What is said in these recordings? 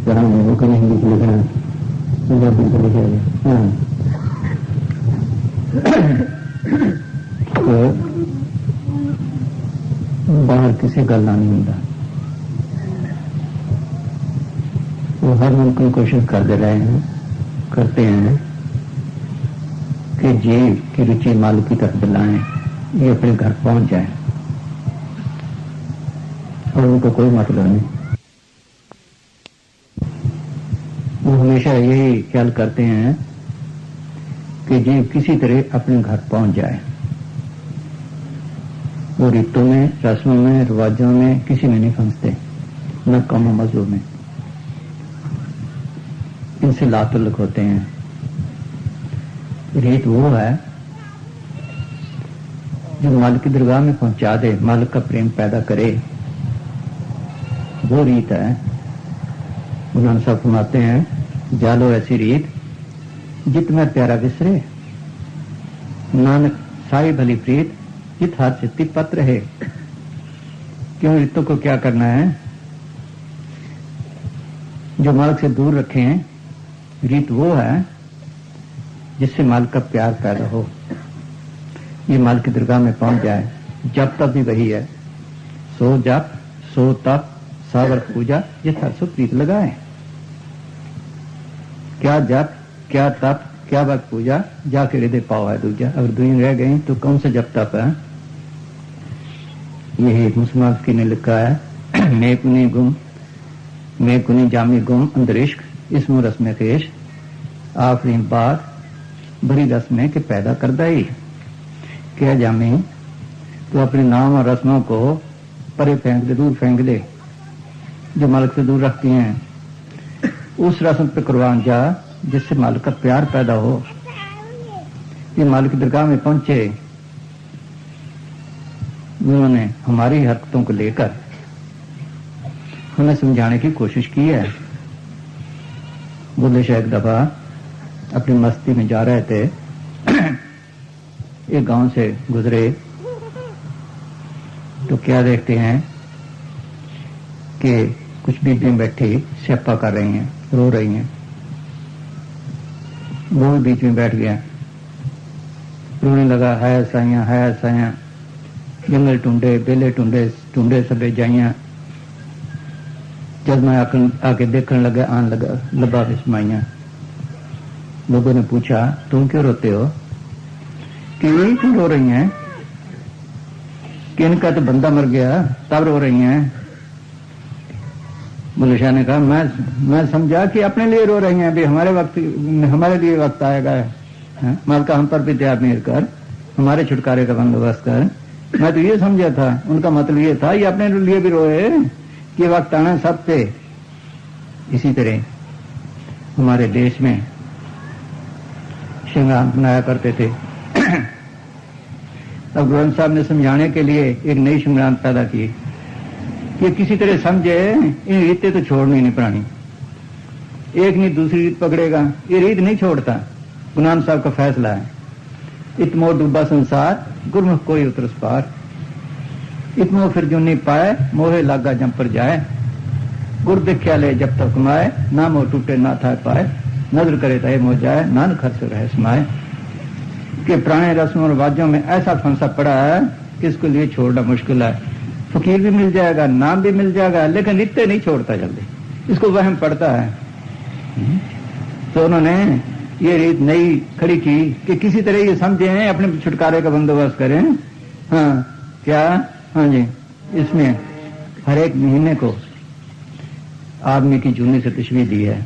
जहाँ वो कहीं हिंदी से लिखना है, पंजाबी से लिखा है। हाँ, तो बाहर किसी गल नहीं होता। वो हर मुमकिन कोशिश करते हैं कि जीव की रुचि मालिक की तरफ दिलाएं, ये अपने घर पहुंच जाए और उनको कोई मतलब नहीं। वो हमेशा यही ख्याल करते हैं कि जीव किसी तरह अपने घर पहुंच जाए। वो रीतों में, रस्मों में, रिवाजों में किसी में नहीं फंसते, न कौम मजहब में। इनसे लातुल्लुक होते हैं। रीत वो है जो मालिक की दरगाह में पहुंचा दे, मालिक का प्रेम पैदा करे, वो रीत है। उन्होंने सब फरमाते हैं, जालो ऐसी रीत जित में प्यारा विसरे, नानक साई भली प्रीत जित हाथ चित्ती पत्र है। क्यों रीतों को क्या करना है? जो मालिक से दूर रखे हैं। रीत वो है जिससे मालिक का प्यार पैदा हो, ये मालिक की दरगाह में पहुंच जाए। जब तब भी वही है, सो जप सो तप सावर पूजा यथा सो प्रीत लगाए। क्या जप, क्या तप, क्या वक्त पूजा, जाके हृदय पाओ है दूजा। अगर दुई रह गई तो कौन सा जप तप है? यही मुसलमान की ने लिखा है, मैं कुनी जामी गुम अंदर इश्क, इसमें रस्म खेश आखिरी बात बड़ी रस्में के पैदा कर दाई। क्या जामी, तो अपने नाम और रस्मों को परे फेंक दे, दूर फेंक दे, जो मालिक से दूर रखती हैं। उस रस्म पे कुर्बान जा जिससे मालिक का प्यार पैदा हो। ये मालिक की दरगाह में पहुंचे, उन्होंने हमारी हरकतों को लेकर हमें समझाने की कोशिश की है। बुल्ले शाह एक दफा अपनी मस्ती में जा रहे थे, एक गांव से गुजरे तो क्या देखते हैं कि कुछ बीबियां बैठी स्यापा कर रही हैं, रो रही हैं। वो भी बीच में बैठ गया, रोने लगा, है साइयां जंगल टूंडे, बेले टूंडे सबे जाइया। जब मैं आके देखने लगा, आन लगा लबा विस्माइया। लोगों ने पूछा, तुम क्यों रोते हो? कि यही क्यों रो रही हैं? कि इनका तो बंदा मर गया तब रो रही हैं। बुल्ले शाह ने कहा, मैं समझा कि अपने लिए रो रही हैं, अभी हमारे लिए वक्त आएगा है। मालिका हम पर भी दया मेहर कर, हमारे छुटकारे का बंदोबस्त कर। मैं तो ये समझा था, उनका मतलब ये था ये अपने लिए भी रोए कि वक्त आना सब पे। इसी तरह हमारे देश में श्रृंगार बनाया करते थे। अब गोविंद साहब ने समझाने के लिए एक नई श्रृंगार पैदा की कि किसी तरह समझे, इन रीतें तो छोड़नी नहीं पुरानी। एक नहीं दूसरी रीत पकड़ेगा, ये रीत नहीं छोड़ता। गुरु साहब का फैसला है, इतमो डूबा संसार गुरमुख कोई उतरस पार, इतमो फिर जो नहीं पाए मोहे लागा जम पर जाए। गुर दिख्या ले जब तक कमाए, ना मोह टूटे ना था पाए, नजर करे तय मोह जाए, नान खर्च रहे समाए। कि पुराने रस्मों और रिवाजों में ऐसा फंसा पड़ा है कि इसको लिए छोड़ना मुश्किल है। फकीर भी मिल जाएगा, नाम भी मिल जाएगा, लेकिन रिश्ते नहीं छोड़ता जल्दी, इसको वहम पड़ता है। तो उन्होंने ये रीत नई खड़ी की कि किसी तरह ये समझे अपने छुटकारे का बंदोबस्त करें। हाँ क्या? हाँ जी, इसमें हर एक महीने को आदमी की जूनी से तशबीह दी है।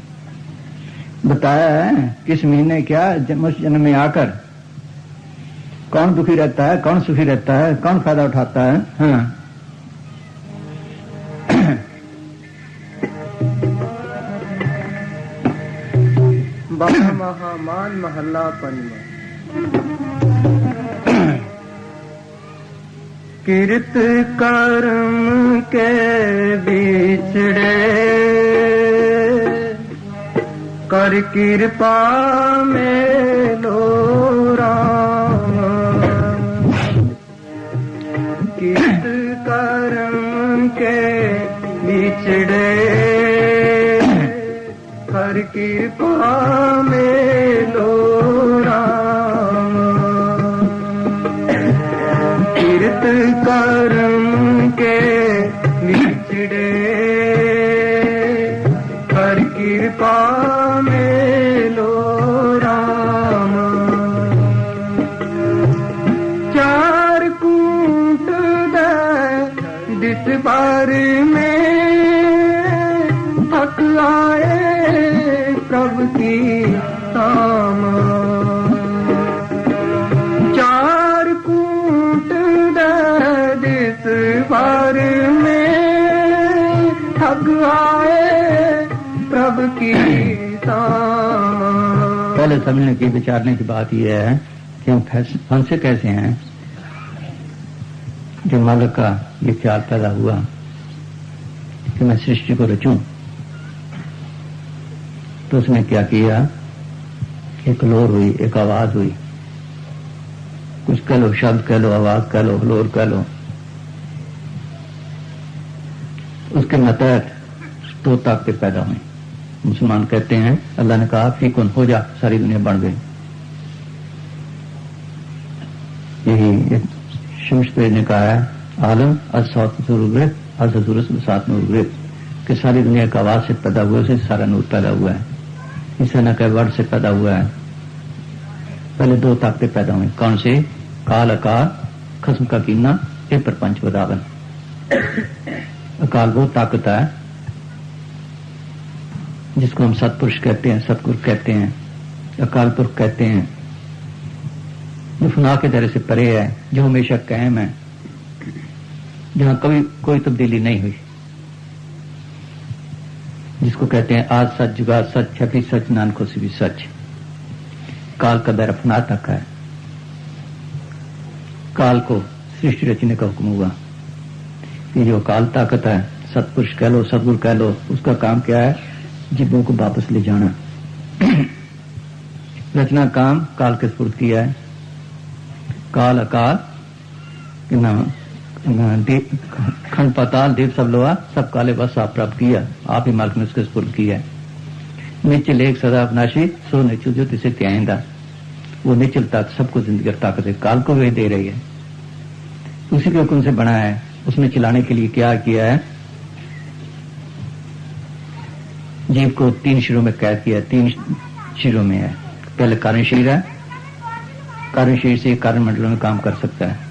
बताया है किस महीने क्या जन्म में आकर कौन दुखी रहता है, कौन सुखी रहता है, कौन फायदा उठाता है। हाँ बाबा महामान महल्ला पंचमा। कीर्त कर्म के बिछड़े कर कृपा में लो राम। कीर्त कर्म के बिछड़े कर कृपा मेलो राम कीर्त कर्म के बिछड़े कर कृपा मेलो राम चार कूट दे दिस बार में थक आए प्रभु की शाम चार कूट दिस बार में थक आए प्रभु की शाम। पहले समझने की विचारने की बात यह है कि हम फंसे कैसे हैं। जो मालिक का ये ख्याल पैदा हुआ कि मैं सृष्टि को रचूं, तो उसने क्या किया, एक लोर हुई, एक आवाज हुई, कुछ कह लो, शब्द कह लो, आवाज कह लो, लोर कह लो, उसके मतहत दो ताकतें पैदा हुई। मुसलमान कहते हैं अल्लाह ने कहा फीकुन हो जा, सारी दुनिया बन गई। यही शमशपेर ने कहा है आलम सात नूर कि सारी दुनिया का आवाज से पैदा हुआ, उसे सारा नूर पैदा हुआ है। इसे न कह वर्ड से पैदा हुआ है। पहले दो ताकतें पैदा हुई, कौन से? काल अकाल, खस्म का कीना, ये प्रपंच बदावन। अकाल वो ताकत है जिसको हम सतपुरुष कहते हैं, सतगुरु कहते हैं, अकाल पुरख कहते हैं, जो फना के दायरे से परे है, जो हमेशा कायम है, जहां कभी कोई तब्दीली नहीं हुई, जिसको कहते हैं आज सच जुगा सच, छपी सच, नानक होसी भी सच। काल का दायरा फना तक है। काल को सृष्टि रचने का हुक्म हुआ। ये जो काल ताकत है, सतपुरुष कह लो, सदगुरु कह लो, उसका काम क्या है? जीवों को वापस ले जाना। रचना काम काल के स्फूर्त किया है। काल अकाल खंड पाताल देव सब लोहा सब काले बस आप प्राप्त किया, आप ही मालिक ने उसके स्फूर्त किया है। निचल एक सदा अविनाशी सो निचल जो तिसे त्याइंदा, वो निचल ताकत सबको जिंदगी ताकत है, काल को वे दे रही है, उसी के हुक्म से बना है। उसने चलाने के लिए क्या किया है? जीव को तीन शिरों में कैद किया, तीन शिरों में है। पहले कारण शरीर है, कारण शरीर से कारण मंडलों में काम कर सकता है।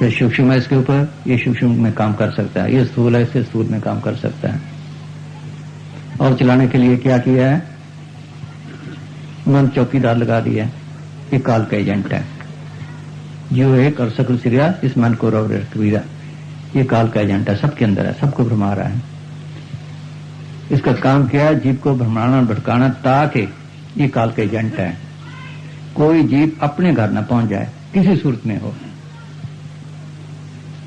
ये सूक्ष्म है, इसके ऊपर ये सूक्ष्म में काम कर सकता है, ये स्थूल है, इससे स्थूल में काम कर सकता है। और चलाने के लिए क्या किया है? मन चौकीदार लगा दिया, ये काल का एजेंट है। जो एक और सकल सिरिया इस मन को रव रखवीरा, ये काल का एजेंट है, सबके अंदर है, सबको भ्रमा रहा है। इसका काम क्या है? जीव को भ्रमाना भटकाना, ताकि ये काल का एजेंट है, कोई जीव अपने घर न पहुंच जाए, किसी सूरत में हो।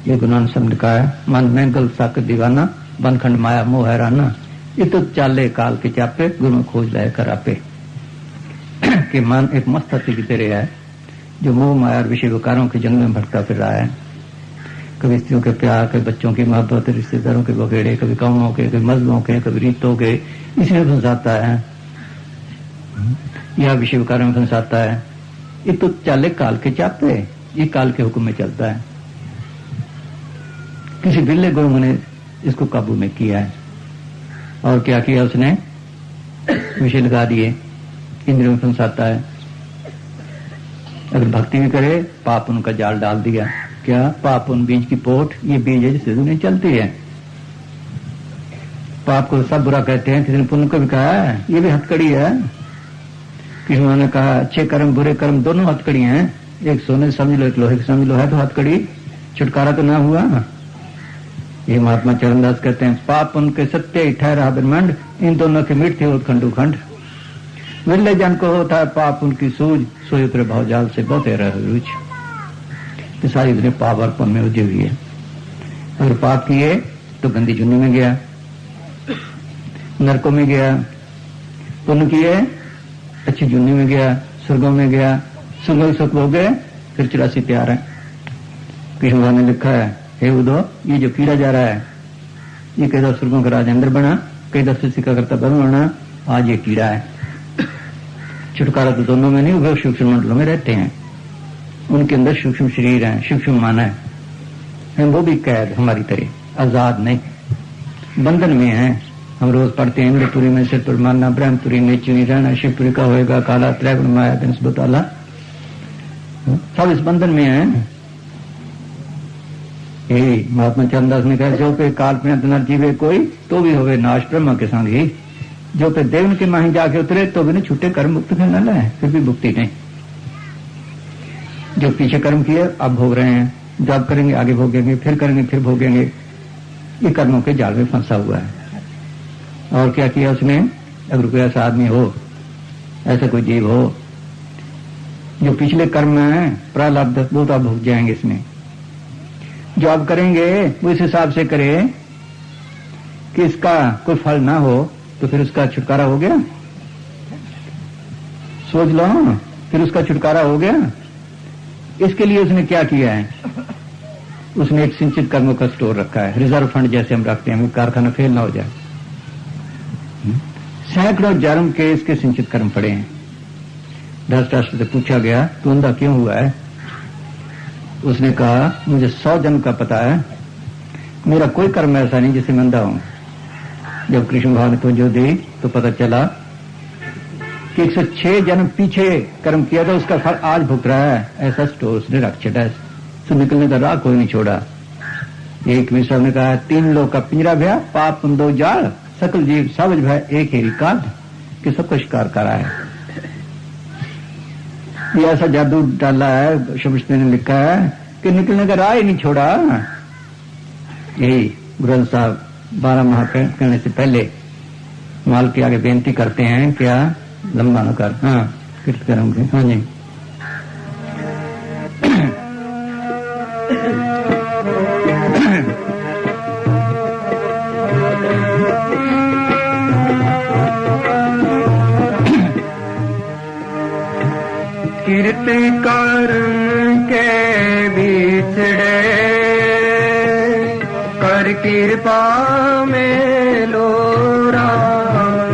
ये गुरु नानक साहब ने कहा है, मन में गल साक दीवाना, बनखंड माया मोह हैराना, ये तो चाले काल के चापे, गुरु खोज लाए करापे। कि मन एक मस्त हाथी की तरह है, जो मोह माया और विषय विकारों के जंगल में भटका फिर रहा है। कभी स्त्रियों के प्यार, कभी बच्चों की मोहब्बत, रिश्तेदारों के बगेड़े, कभी कौमों के, कभी मजलों के, कभी रीतों के, इसमें फंसाता है, या विषय विकारों में फंसाता है। ये तो चाले काल के चापे, ये काल के हुक्म में चलता है। किसी बिल्ले गुरु ने इसको काबू में किया है। और क्या किया उसने? विषय लगा दिए, इंद्रियों में फंसाता है। अगर भक्ति भी करे, पाप उनका जाल डाल दिया। क्या? पाप उन बीज की पोट, ये बीज है जिससे दुनिया चलती है। पाप को सब बुरा कहते हैं, किसी ने पुण्य को भी कहा है, ये भी हथकड़ी है। किसी ने कहा अच्छे कर्म बुरे कर्म दोनों हथकड़ी हैं, एक सोने समझ लो, एक लोहे समझ लो, है तो हथकड़ी, छुटकारा तो ना हुआ। ये महात्मा चरणदास कहते हैं, पाप उनके सत्य ठहरा ब्रह्मांड, इन दोनों के मिट थे उत्खंड उखंड। विरले जन को होता है पाप उनकी सूझ, सोई उतरे भावजाल से बहुते रहे रुच। तो सारी दुनिया पाप और पुण्य में उलझी हुई है। अगर पाप किए तो गंदी जुन्नी में गया, नरकों में गया, पुण्य किए अच्छी जुन्नी में गया, स्वर्गों में गया, स्वर्ग सुख हो गए, फिर 84 प्यार है। कृष्ण भगवान ने लिखा है, हे उद्धव, ये जो कीड़ा जा रहा है, ये कई दर स्वर्गों का राज अंदर बना, कई दर शिक्षा करता बन बना, आज ये कीड़ा है। छुटकारा तो दोनों में नहीं, वे सूक्ष्म मंडलों में रहते हैं, उनके अंदर सूक्ष्म शरीर है, सूक्ष्म माना है, वो भी कैद हमारी तरह, आजाद नहीं, बंधन में है। हम रोज पढ़ते हैं इंद्रपुरी में सिरपुर मानना, ब्रह्मपुरी में चुनी रहना, शिवपुरी का होएगा काला, त्रैगुण माया दिन बताला, सब इस बंधन में है। यही महात्मा चरणदास ने कहा, जो पे काल में अंत जीवे कोई तो भी होवे नाश ब्रह्म के संग ही, जो पे देवन के माही जाके उतरे तो भी नहीं छूटे, कर्म मुक्त फिर न लाए, फिर भी मुक्ति नहीं। जो पीछे कर्म किए अब भोग रहे हैं, जो अब करेंगे आगे भोगेंगे, फिर करेंगे फिर भोगेंगे, ये कर्मों के जाल में फंसा हुआ है। और क्या किया उसने? अगर कोई ऐसा आदमी हो, ऐसा कोई जीव हो जो पिछले कर्म में है प्रारब्ध, वो तो अब भोग जाएंगे इसमें। जो अब करेंगे वो इस हिसाब से करे कि इसका कोई फल ना हो, तो फिर उसका छुटकारा हो गया। सोच लो, फिर उसका छुटकारा हो गया। इसके लिए उसने क्या किया है? उसने एक सिंचित कर्मों का स्टोर रखा है, रिजर्व फंड जैसे हम रखते हैं, कारखाना फेल ना हो जाए। सैकड़ों जन्म के इसके सिंचित कर्म पड़े हैं। धृतराष्ट्र से पूछा गया, तू अंधा क्यों हुआ है? उसने कहा, मुझे 100 जन्म का पता है, मेरा कोई कर्म ऐसा नहीं जिससे मैं अंधा हूं। जब कृष्ण भगवान ने तुझे दी तो पता चला कि 106 जन्म पीछे कर्म किया था, उसका फल आज भुगत रहा है। ऐसा स्टोर उसने रख छटा है, तो निकलने का राह कोई नहीं छोड़ा। एक मिश्र ने कहा, 3 लोग का पिंजरा भया, पाप दो जाल, सकल जीव सब भय एक ही काट, कि सबको शिकार करा है। ये ऐसा जादू डाला है, शमस्ते ने लिखा है कि निकलने का राह ही नहीं छोड़ा। यही ग्रंथ साहब 12 माह कहने से पहले माल के आगे बेनती करते हैं, क्या लंबा न कर, हाँ कृत करूंगे, हाँ जी। कीर्त कर्म के बिछड़े, कर कृपा में लो राम।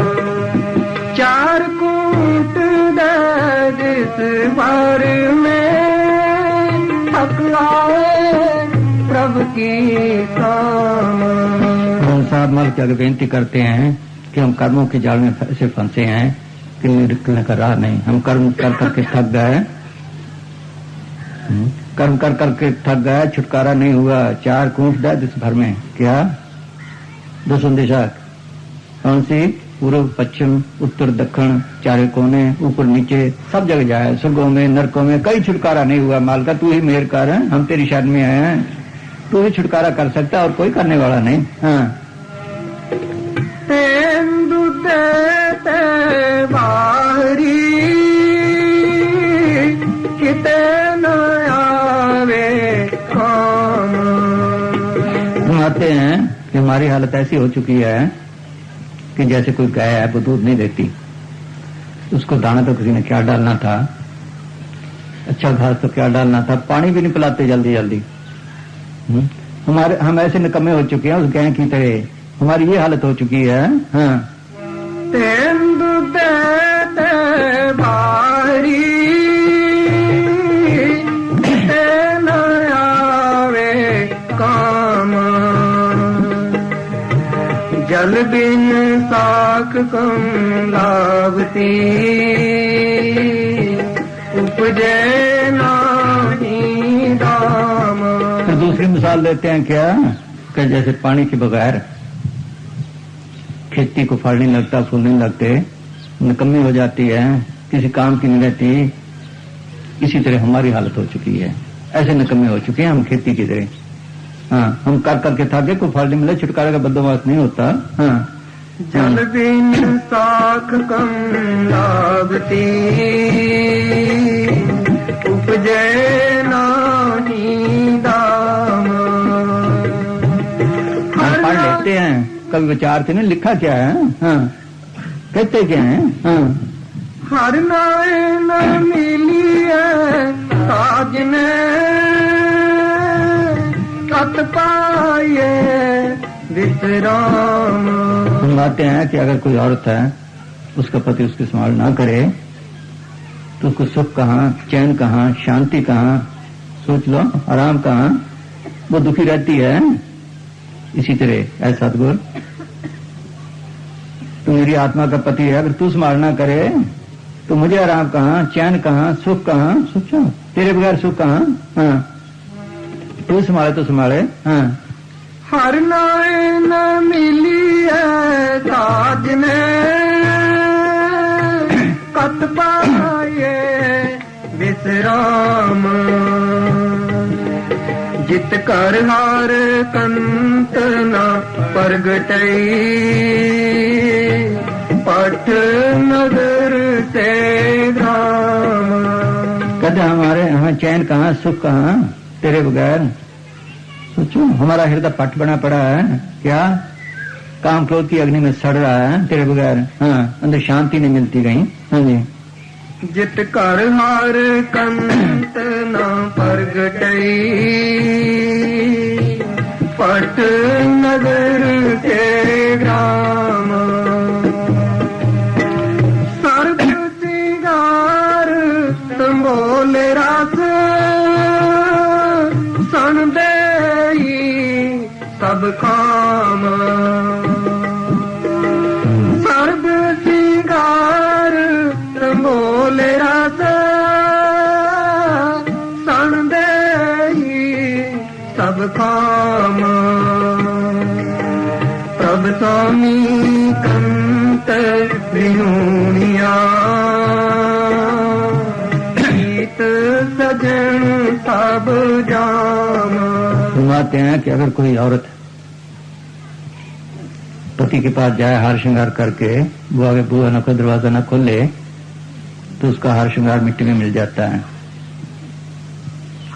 4 कूट जिस बार में थक आए प्रभु की काम। साहब माल के आगे बेनती करते हैं कि हम कर्मों के जाल में ऐसे फंसे हैं कि निकलने का राह नहीं। हम कर्म कर करके थक गए, कर्म कर करके थक गए, छुटकारा नहीं हुआ। 4 कूट जिस भर में, क्या 2 दिशा, कौन सी? पूर्व पश्चिम उत्तर दक्षिण, 4 कोने, ऊपर नीचे, सब जगह जाए, स्वर्गों में नरकों में, कई छुटकारा नहीं हुआ। माल का तू ही मेहर कर, हम तेरी शरण में आए हैं, तू ही छुटकारा कर सकता और कोई करने वाला नहीं। हाँ, बाहरी किते न आवे काम। हम आते हैं कि हमारी हालत ऐसी हो चुकी है कि जैसे कोई गाय है, वो दूध नहीं देती, उसको दाना तो किसी ने क्या डालना था, अच्छा घास तो क्या डालना था, पानी भी नहीं पिलाते जल्दी जल्दी। हम ऐसे निकम्मे हो चुके हैं उस गाय की तरह, हमारी ये हालत हो चुकी है। हाँ, तेंदु देते बारी न आवे काम। जल बिन साख कम लागती, उपजे नाही दाम। फिर दूसरी मिसाल देते हैं क्या, कि जैसे पानी के बगैर खेती को फल नहीं लगता, फूल नहीं लगते, निकम्मी हो जाती है, किसी काम की नहीं रहती। इसी तरह हमारी हालत हो चुकी है, ऐसे निकम्मे हो चुके हैं हम खेती की तरह। हाँ, हम कर करके थके, कोई फल नहीं मिला, छुटकारे का बंदोबस्त नहीं होता। हाँ, जल बिन साख कम लागती, उपजे नाही दाम। हम पढ़ लेते हैं, कभी विचारते नहीं लिखा क्या है। हाँ, कहते क्या है। हाँ, हर नाय न मिली है साजने, कत पाए विश्राम। हम बातें हैं कि अगर कोई औरत है उसका पति उसकी संभाल ना करे तो उसको सुख कहाँ, चैन कहाँ, शांति कहाँ, सोच लो आराम कहाँ, वो दुखी रहती है। इसी तरह ऐसा सदगुरु तू मेरी आत्मा का पति है, अगर तू संभाल ना करे तो मुझे आराम कहाँ, चैन कहाँ, सुख कहाँ, सोचो तेरे बगैर सुख कहाँ। हाँ तू संभाले तो संभाले। हाँ हर नाए न मिली है साजने कत पाए विश्राम जित कर हार कंत न प्रगटई पठ नगर से ग्राम। कहते हमारे हमें चैन कहाँ, सुख कहाँ तेरे बगैर। सोचो हमारा हृदय पट बना पड़ा है क्या, काम क्रोध की अग्नि में सड़ रहा है तेरे बगैर। हाँ अंदर शांति नहीं मिलती कहीं। हाँ जी जित कर हार कंत न प्रगटई पट नगर के ग्राम। सर्व सिंगार संबोले रास सन देई सब काम। सर्व सिंगार संबोले रास सन देई सब काम। प्रभ स्वामी कंत विहुनिया गीत सजन सब जाम। फरमाते हैं कि अगर कोई औरत पति के पास जाए हार श्रृंगार करके, वो आगे बुआ न को दरवाजा न खोले तो उसका हार श्रृंगार मिट्टी में मिल जाता है,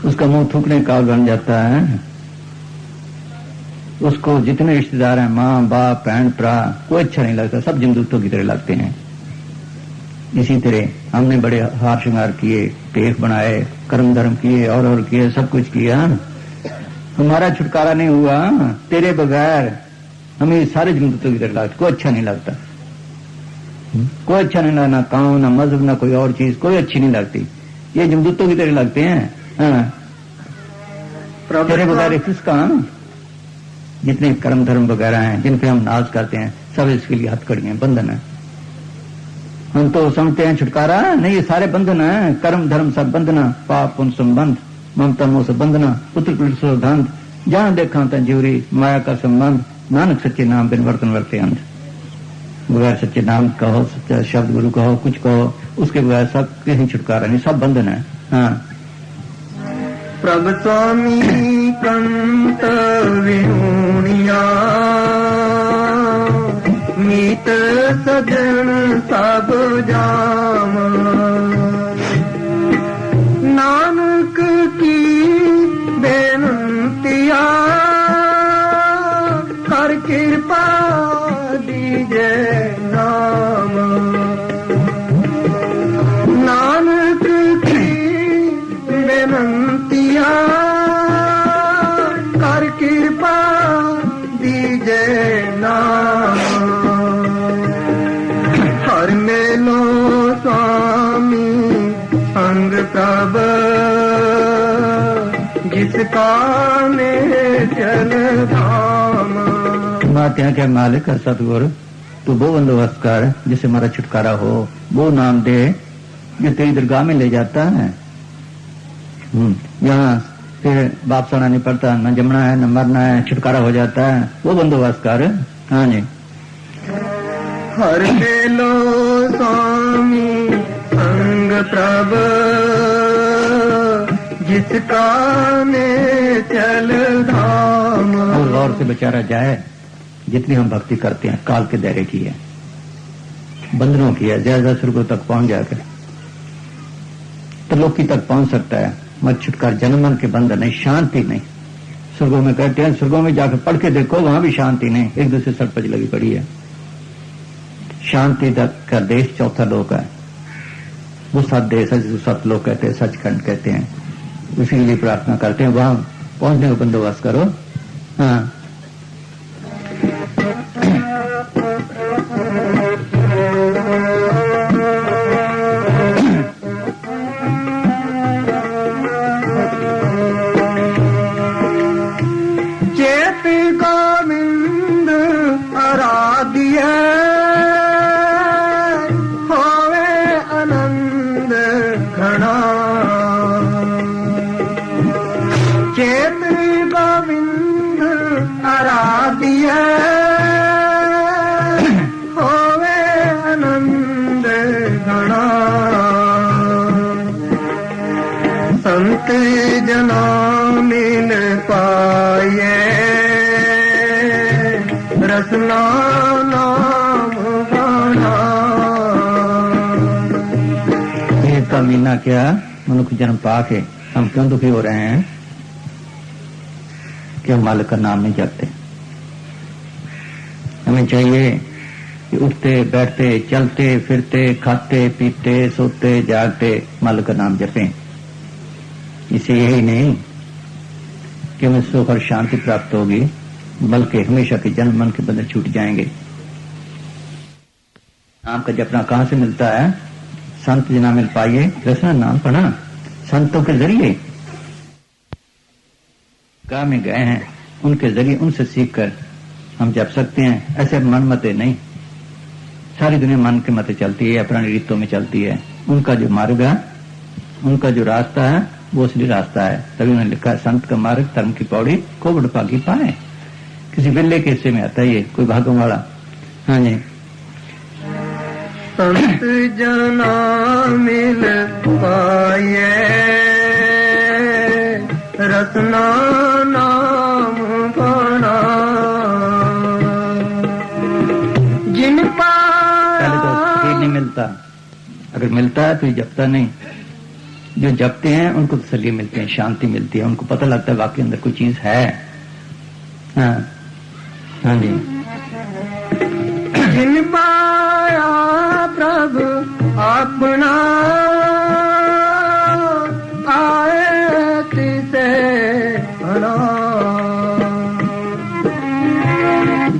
उसका मुंह थूकने का बन जाता है। उसको जितने रिश्तेदार हैं, माँ बाप बहन भरा, कोई अच्छा नहीं लगता, सब जमदूतों की तरह लगते हैं। इसी तरह हमने बड़े हार श्रृंगार किए, टेक बनाए, कर्म धर्म किए और किए, सब कुछ किया, हमारा छुटकारा नहीं हुआ। तेरे बगैर हमें सारे जमदूतों की तरह लगता, कोई अच्छा नहीं लगता, कोई अच्छा नहीं लगता, ना काम ना मजहब ना कोई और चीज कोई अच्छी नहीं लगती, ये जमदूतों की तरह लगते हैं। हाँ तेरे बगैर किसका, जितने कर्म धर्म वगैरह हैं जिन पे हम नाज करते हैं सब इसके लिए हथकड़ी हैं, बंधन है। हम तो समझते हैं छुटकारा नहीं, ये सारे बंधन है, कर्म धर्म सब बंधना, पाप पुण्य संबंध, ममता मोह से बंधना, पुत्र पुत्र धंध, जहां देखा तंजूरी माया का संबंध, नानक सच्चे नाम बिन वर्तन वर्ते अंध। बगैर सच्चे नाम कहो, सच्चा शब्द गुरु कहो, कुछ कहो, उसके बगैर सब कहीं छुटकारा नहीं, सब बंधन है। हाँ प्रभ स्वामी कंत विहुनिया मीत सजन सब जाम। नानक की बेनंतिया कर कृपा दीजे नाम। नानक की बेनंतिया कर कृपा दीजे नाम। हर मेलो स्वामी संग प्रभ जिसका ने चल धाम। बात यहाँ क्या मालिक है सतगुरु, तू वो बंदोबस्त कर जिससे हमारा छुटकारा हो, वो नाम दे जो तेरी दरगाह में ले जाता है। यहाँ फिर बाप सोना नहीं पड़ता, न जमना है न मरना है, छुटकारा हो जाता है, वो बंदोबस्त कर। हाँ जी हर मेलो स्वामी संग प्रभ जिसका ने चल धाम। और गौर से बेचारा जाए, जितनी हम भक्ति करते हैं काल के दायरे की है, बंधनों की है, ज्यादा स्वर्गों तक पहुंच जाकर तो लोकी तक पहुंच सकता है, मत छुटकार जन्म के बंधन नहीं, शांति नहीं। स्वर्गों में कहते हैं, स्वर्गों में जाकर पढ़ के देखो, वहां भी शांति नहीं, एक दूसरे सड़पच लगी पड़ी है। शांति तक का देश चौथा लोक है, वो सत देश है जिसे सत लोक कहते हैं, सचखंड कहते हैं। उसी के लिए प्रार्थना करते हैं, वहां पहुंचने का बंदोबस्त करो। हाँ संत जना मिल पाए रसना नाम गाना। ये का मीना क्या मनुष्य जन्म पाके हम क्यों दुखी हो रहे हैं कि हम मालिक का नाम नहीं जपते। हमें चाहिए कि उठते बैठते चलते फिरते खाते पीते सोते जागते मालिक का नाम जपें। इसे यही नहीं कि हमें सुख और शांति प्राप्त होगी बल्कि हमेशा के जन्म मन के बंधन छूट जाएंगे। नाम का जपना कहां से मिलता है? संत जना मिल पाइए रसना नाम पढ़ा। संतों के जरिए गांव में गए हैं उनके जरिए उनसे सीखकर हम जप सकते हैं। ऐसे मन मते नहीं, सारी दुनिया मन के मते चलती है, पुरानी रीतों में चलती है। उनका जो मार्ग है, उनका जो रास्ता है वो असली रास्ता है। तभी उन्होंने लिखा है संत का मार्ग धर्म की पौड़ी को बड़भागी पाए। किसी बिल्ले के हिस्से में आता है ये, कोई भागों वाला। हाँ जी। संत जना मिल पाए रसना नाम गाना। जिन पहले तो शरीर नहीं मिलता, अगर मिलता है तो ये जपता नहीं। जो जपते हैं उनको तसल्ली मिलती है, शांति मिलती है, उनको पता लगता है वाकई अंदर कोई चीज है। हाँ हाँ जी। जिन पाया प्रभु अपना आए तिसे बना।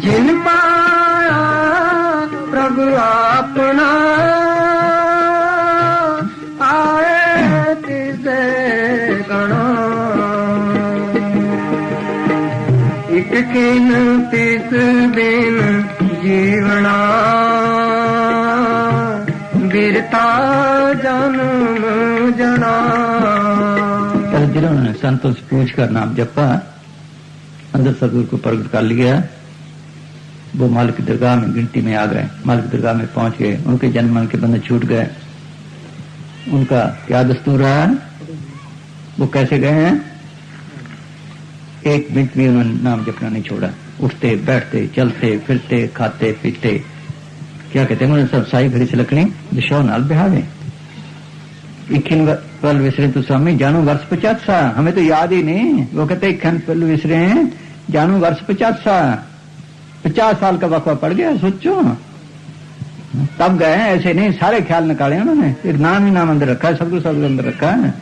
जिन पाया प्रभु अपना आए तिसे गणा। एक किन तिस बिन जीवना बिरता जन्म जना। जिन्होंने संतों से पूछ कर नाम जपा अंदर सदगुरु को प्रकट कर लिया, वो मालिक की दरगाह में गिनती में आ गए, मालिक की दरगाह में पहुंच गए, उनके जन्म मन के बंधन छूट गए। उनका क्या दस्तूर रहा है, वो कैसे गए हैं? एक मिनट भी उन्होंने नाम जपना नहीं छोड़ा। उठते बैठते चलते फिरते खाते पीते, क्या कहते हैं उन्होंने सब साई घड़ी से लकड़ी दिशाओं नाल बिहावे। इक्खिन पल विसरे तो स्वामी जानू वर्ष 50। हमें तो याद ही नहीं। वो कहते इक्खिन पल विसरे हैं जानू वर्ष 50। 50 साल का वक्फा पड़ गया, सोचो। तब गए, ऐसे नहीं सारे ख्याल निकाले उन्होंने। एक नाम ही नाम अंदर रखा है, सदगुरु सदगुरु अंदर रखा है।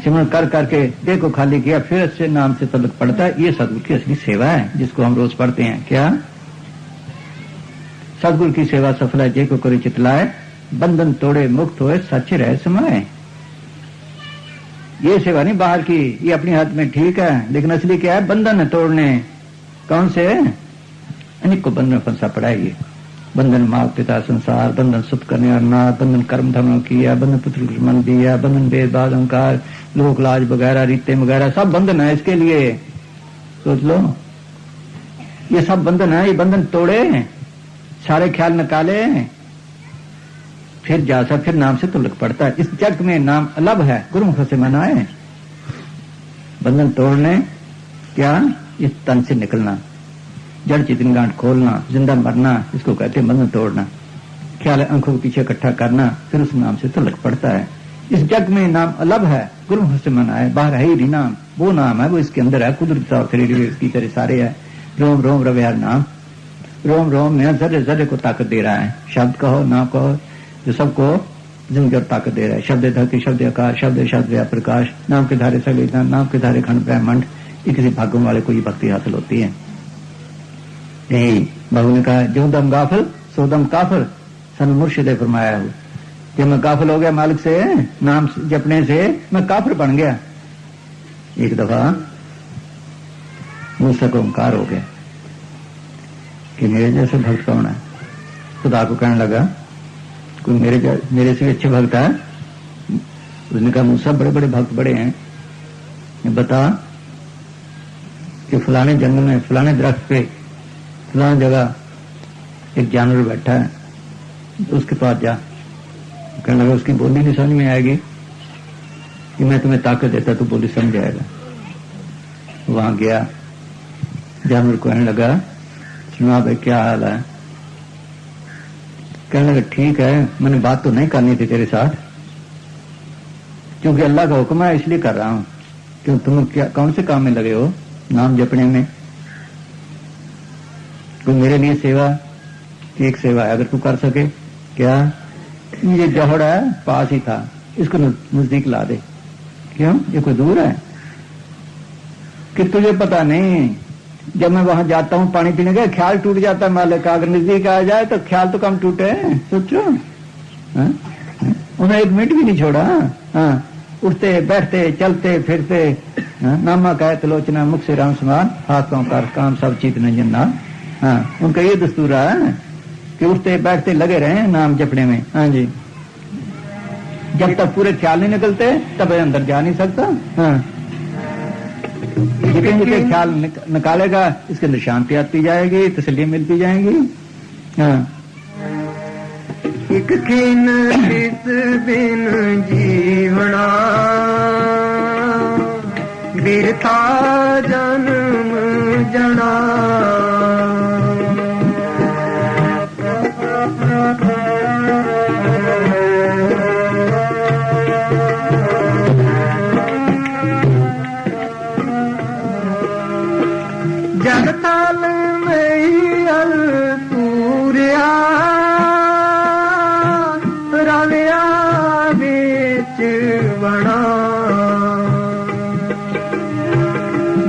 सिमरन कर करके देह को खाली किया, फिर अच्छे नाम से तल्लुक पड़ता है। ये सदगुरु की असली सेवा है जिसको हम रोज पढ़ते हैं। क्या सदगुरु की सेवा सफल है जे को करे चितलाए, बंधन तोड़े मुक्त होए सच रह समाए। ये सेवा नहीं बाहर की, ये अपनी हाथ में ठीक है, लेकिन असली क्या है? बंधन है तोड़ने। कौन से? अनेक को बंधन में फंसा पड़ा है ये। बंधन माँ पिता संसार, बंधन सुख करने और नाथ, बंधन कर्म धर्म किया, बंधन पुत्र मन दिया, बंधन भेदभाव अहंकार लोक लाज वगैरह रीते वगैरह सब बंधन है इसके लिए। सोच लो, ये सब बंधन है। ये बंधन तोड़े, सारे ख्याल निकाले, फिर जासा फिर नाम से तुलक पड़ता है। इस जग में नाम अलग है, गुरुमुख से मनाए। बंधन तोड़ने क्या? इस तन से निकलना, जड़ चितन गांठ खोलना, जिंदा मरना, इसको कहते हैं बंधन तोड़ना। ख्याल आंखों के पीछे इकट्ठा करना, फिर उस नाम से तुलक पड़ता है। इस जग में नाम अलग है, गुरुमुख से मनाए। बाहर है ही नाम, वो नाम है, वो इसके अंदर है। कुदरत और शरीर की तरह सारे है। रोम रोम रव्यार नाम, रोम रोम में जर्रे जर्रे को ताकत दे रहा है। शब्द कहो नाम कहो, जो सबको जिंदगी और ताकत दे रहा है। शब्द धरती, शब्द आकाश, शब्द शब्द प्रकाश, नाम के धारे सगले, नाम के धारे खंड ब्रह्मांड। ये किसी भाग्यों वाले को ये भक्ति हासिल होती है। यही बाबू ने कहा, जो दम गाफिल सो दम काफिर, सन मुर्शिद फरमाया हो। जब मैं काफिल हो गया मालिक से नाम जपने से, मैं काफिर बन गया। एक दफा मुझसे को ओंकार हो गया कि मेरे जैसे भक्त कौन है। खुदा को कहने लगा, कोई मेरे से अच्छे भक्त है? उसने कहा, मुझसे बड़े बड़े भक्त बड़े हैं। बता कि फलाने जंगल में फलाने दरख्त पे फलाने जगह एक जानवर बैठा है, उसके पास जा। कहने लगा, उसकी बोली नहीं समझ में आएगी, कि मैं तुम्हें ताकत देता तो बोली समझ आएगा। वहां गया, जानवर को कहने लगा, सुना भाई क्या हाल है? कहने लगा ठीक है, मैंने बात तो नहीं करनी थी तेरे साथ, क्योंकि अल्लाह का हुक्म है इसलिए कर रहा हूं। क्यों तुम क्या कौन से काम में लगे हो? नाम जपने में। कोई मेरे लिए सेवा की एक सेवा है, अगर तू कर सके। क्या? ये जौहड़ है पास ही था, इसको नजदीक ला दे। क्यों? ये कोई दूर है कि तुझे पता नहीं, जब मैं वहां जाता हूं पानी पीने का ख्याल टूट जाता है मालिक का, अगर नजदीक आ जाए तो ख्याल तो कम टूटे। सोचो, उन्हें एक मिनट भी नहीं छोड़ा। हाँ, उठते बैठते चलते फिरते, नामा कहे तलोचना मुख से राम समान, हाथ पांव कर काम सब चीत नंजन नाम। हाँ, उनका ये दस्तूर है कि उठते बैठते लगे रहे नाम जपने में। हाँ जी, जब तक पूरे ख्याल नहीं निकलते तब अंदर जा नहीं सकता। हाँ, जितने जितने ख्याल निकालेगा इसके अंदर शांति आती जाएगी, तसल्ली मिलती जाएगी। हाँ, एक खिन तिस बिन जीवना, बिरथा जन्म जना। जगताल में अलपूरिया, रविया बेच बना।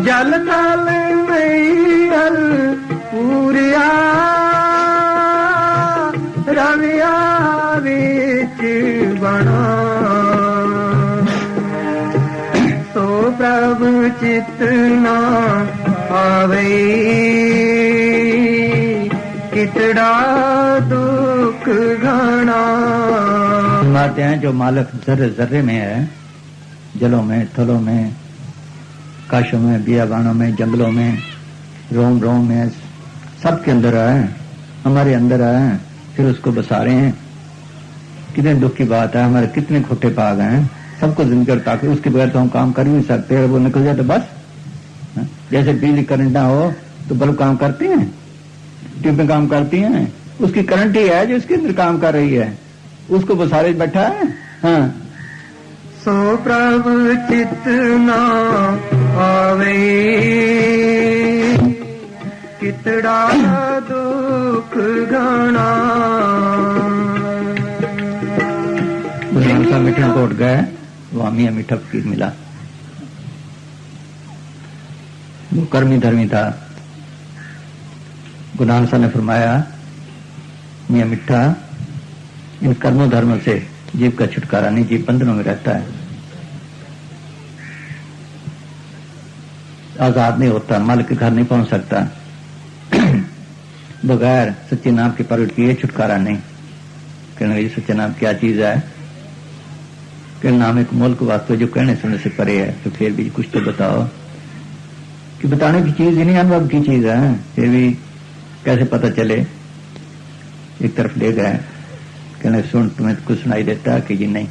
जलताल में अलपूरिया, रविया बेच बना। सो प्रभु चितना आवे, कितड़ा दुख घना। मानते हैं जो मालिक जर्रे जर्रे में है, जलों में, थलों में, काशों में, बियाबानों में, जंगलों में, रोम रोम में, सबके अंदर है, हमारे अंदर है, फिर उसको बसा रहे हैं। कितने दुख की बात है, हमारे कितने खोटे पाग हैं, सबको जिंदगी ताकि उसके बगैर तो हम काम कर ही नहीं सकते। अगर वो निकल जाए तो बस, जैसे बिजली करंट ना हो तो बल्ब काम करती हैं, ट्यूबें काम करती हैं, उसकी करंट ही है जो इसके अंदर काम कर रही है, उसको बसारे बैठा है। हाँ, सो प्रभु चितना आवे, कितड़ा दुख घना। मीठा कोट गए, वहां मियां मीठा फकीर मिला। वो कर्मी धर्मी था। गुरु नानक साहब ने फरमाया, मियां मिठा, इन कर्मों धर्म से जीव का छुटकारा नहीं, जीव बंधनों में रहता है, आजाद नहीं होता, मालिक के घर नहीं पहुंच सकता। बगैर सच्चे नाम के प्रगट किए छुटकारा नहीं। कहने लगे सच्चा नाम क्या चीज है? कहने नाम एक मुल्क वास्तव जो कहने सुनने से परे है, तो फिर भी कुछ तो बताओ। कि बताने की चीज ही नहीं, अनुभव की चीज है, फिर भी कैसे पता चले। एक तरफ ले गए, कहने सुन, तुम्हें कुछ सुनाई देता कि जी नहीं।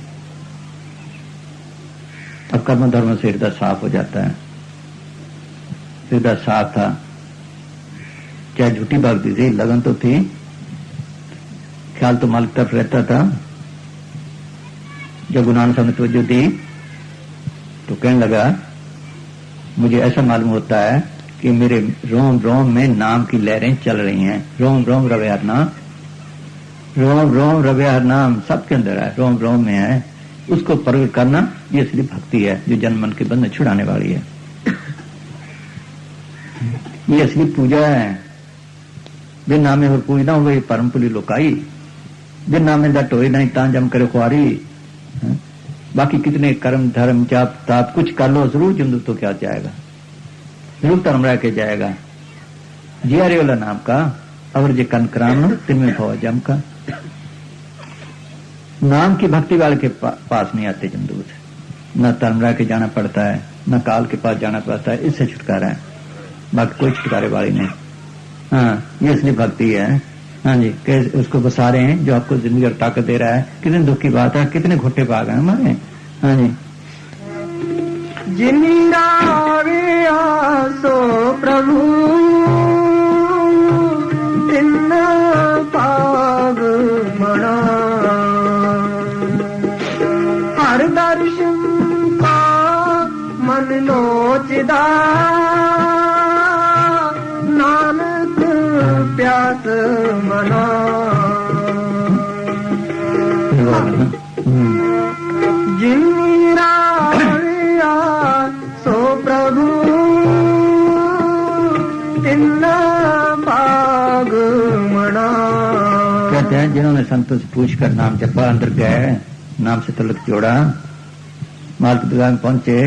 अब कर्म धर्म से हृदय साफ हो जाता है। हृदय साफ था, क्या झूठी भक्ति थी, लगन तो थी, ख्याल तो मालिक तरफ रहता था। जब गुरु नानक साहब ने तवज्जो दी तो कहने लगा, मुझे ऐसा मालूम होता है कि मेरे रोम रोम में नाम की लहरें चल रही हैं। रोम रोम रवे हर नाम, रोम रोम रवे हर नाम सबके अंदर है, रोम रोम में है। उसको प्रकट करना ये असली भक्ति है, जो जन मन के बंधन छुड़ाने वाली है। ये असली पूजा है। बिन नामे और पूजना हुए परम पुली लोकाई, बिन नामे दा टोई नहीं तां जम करे खुआरी। बाकी कितने कर्म धर्म जाप ताप कुछ कर लो, जरूर जिंदू तो क्या जाएगा, जरूर धर्म रह के जाएगा। जिया रे वाला नाम का अवर जे कन कराम तिनमें भव जम का। नाम की भक्ति वाले के पास नहीं आते जमदूत, न धर्म रह के जाना पड़ता है, न काल के पास जाना पड़ता है, इससे छुटकारा है, बाकी कोई छुटकारे वाली नहीं। हाँ, ये असली भक्ति है। हाँ जी, कैसे उसको बसा रहे हैं जो आपको जिंदगी और ताकत दे रहा है। कितने दुख की बात है, कितने घुट्टे भाग हैं हमारे। हाँ जी, जिनी रावे आसो प्रभु तिन्न पाग मना हर दर्शन का मन लोचदा नानक प्यास मना जिनी राविया सो प्रभु तिन्न भाग मना। कहते हैं जिन्होंने संतों से पूछकर नाम जपा, अंदर गए, नाम से तिलक जोड़ा, माल की दुकान पहुंचे,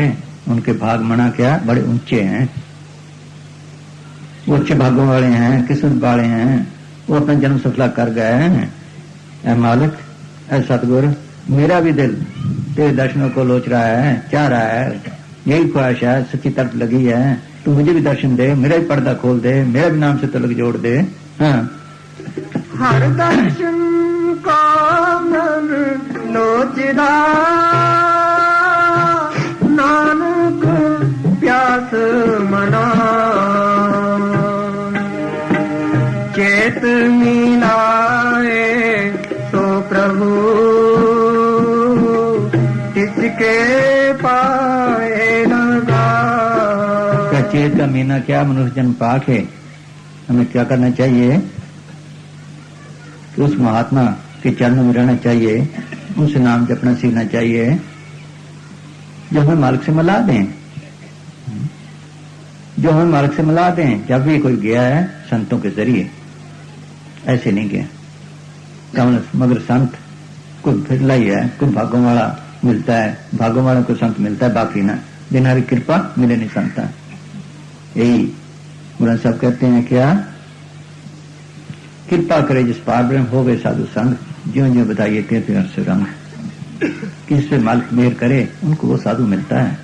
उनके भाग मना क्या बड़े ऊंचे हैं, वो अच्छे भागों वाले हैं, किस्मत वाले हैं, वो अपना जन्म सफला कर गए हैं। ऐ मालिक, ऐ सतगुरु, मेरा भी दिल तेरे दर्शनों को लोच रहा है, चाह रहा है, यही ख्वाहिश है, सच्ची तरफ लगी है, तू मुझे भी दर्शन दे, मेरा भी पर्दा खोल दे, मेरा भी नाम से तिलक जोड़ दे। हाँ, हर दर्शन का मन लोचदा नानक प्यास मना चेत मिलाए सो प्रभु इसके पाए लगा। चेत का मीना क्या मनुष्य जन्म पाक है, हमें क्या करना चाहिए कि उस महात्मा के चरणों में रहना चाहिए, उनसे नाम जपना सीखना चाहिए जो हमें मालिक से मिला दें, जो हमें मालिक से मिला दें। जब भी कोई गया है संतों के जरिए, ऐसे नहीं गया मगर संत कोई फिरला ही है, कोई भागों वाला मिलता है, भागों वाला को संत मिलता है, बाकी ना जिन्हारी कृपा मिले नहीं संता। यही मुराद साहब कहते हैं क्या, कृपा करे जिस पार ब्रह्म हो गए साधु संग, ज्यों ज्यों बताइए कहते हैं से रंग। किस पे मालिक मेहर करे उनको वो साधु मिलता है,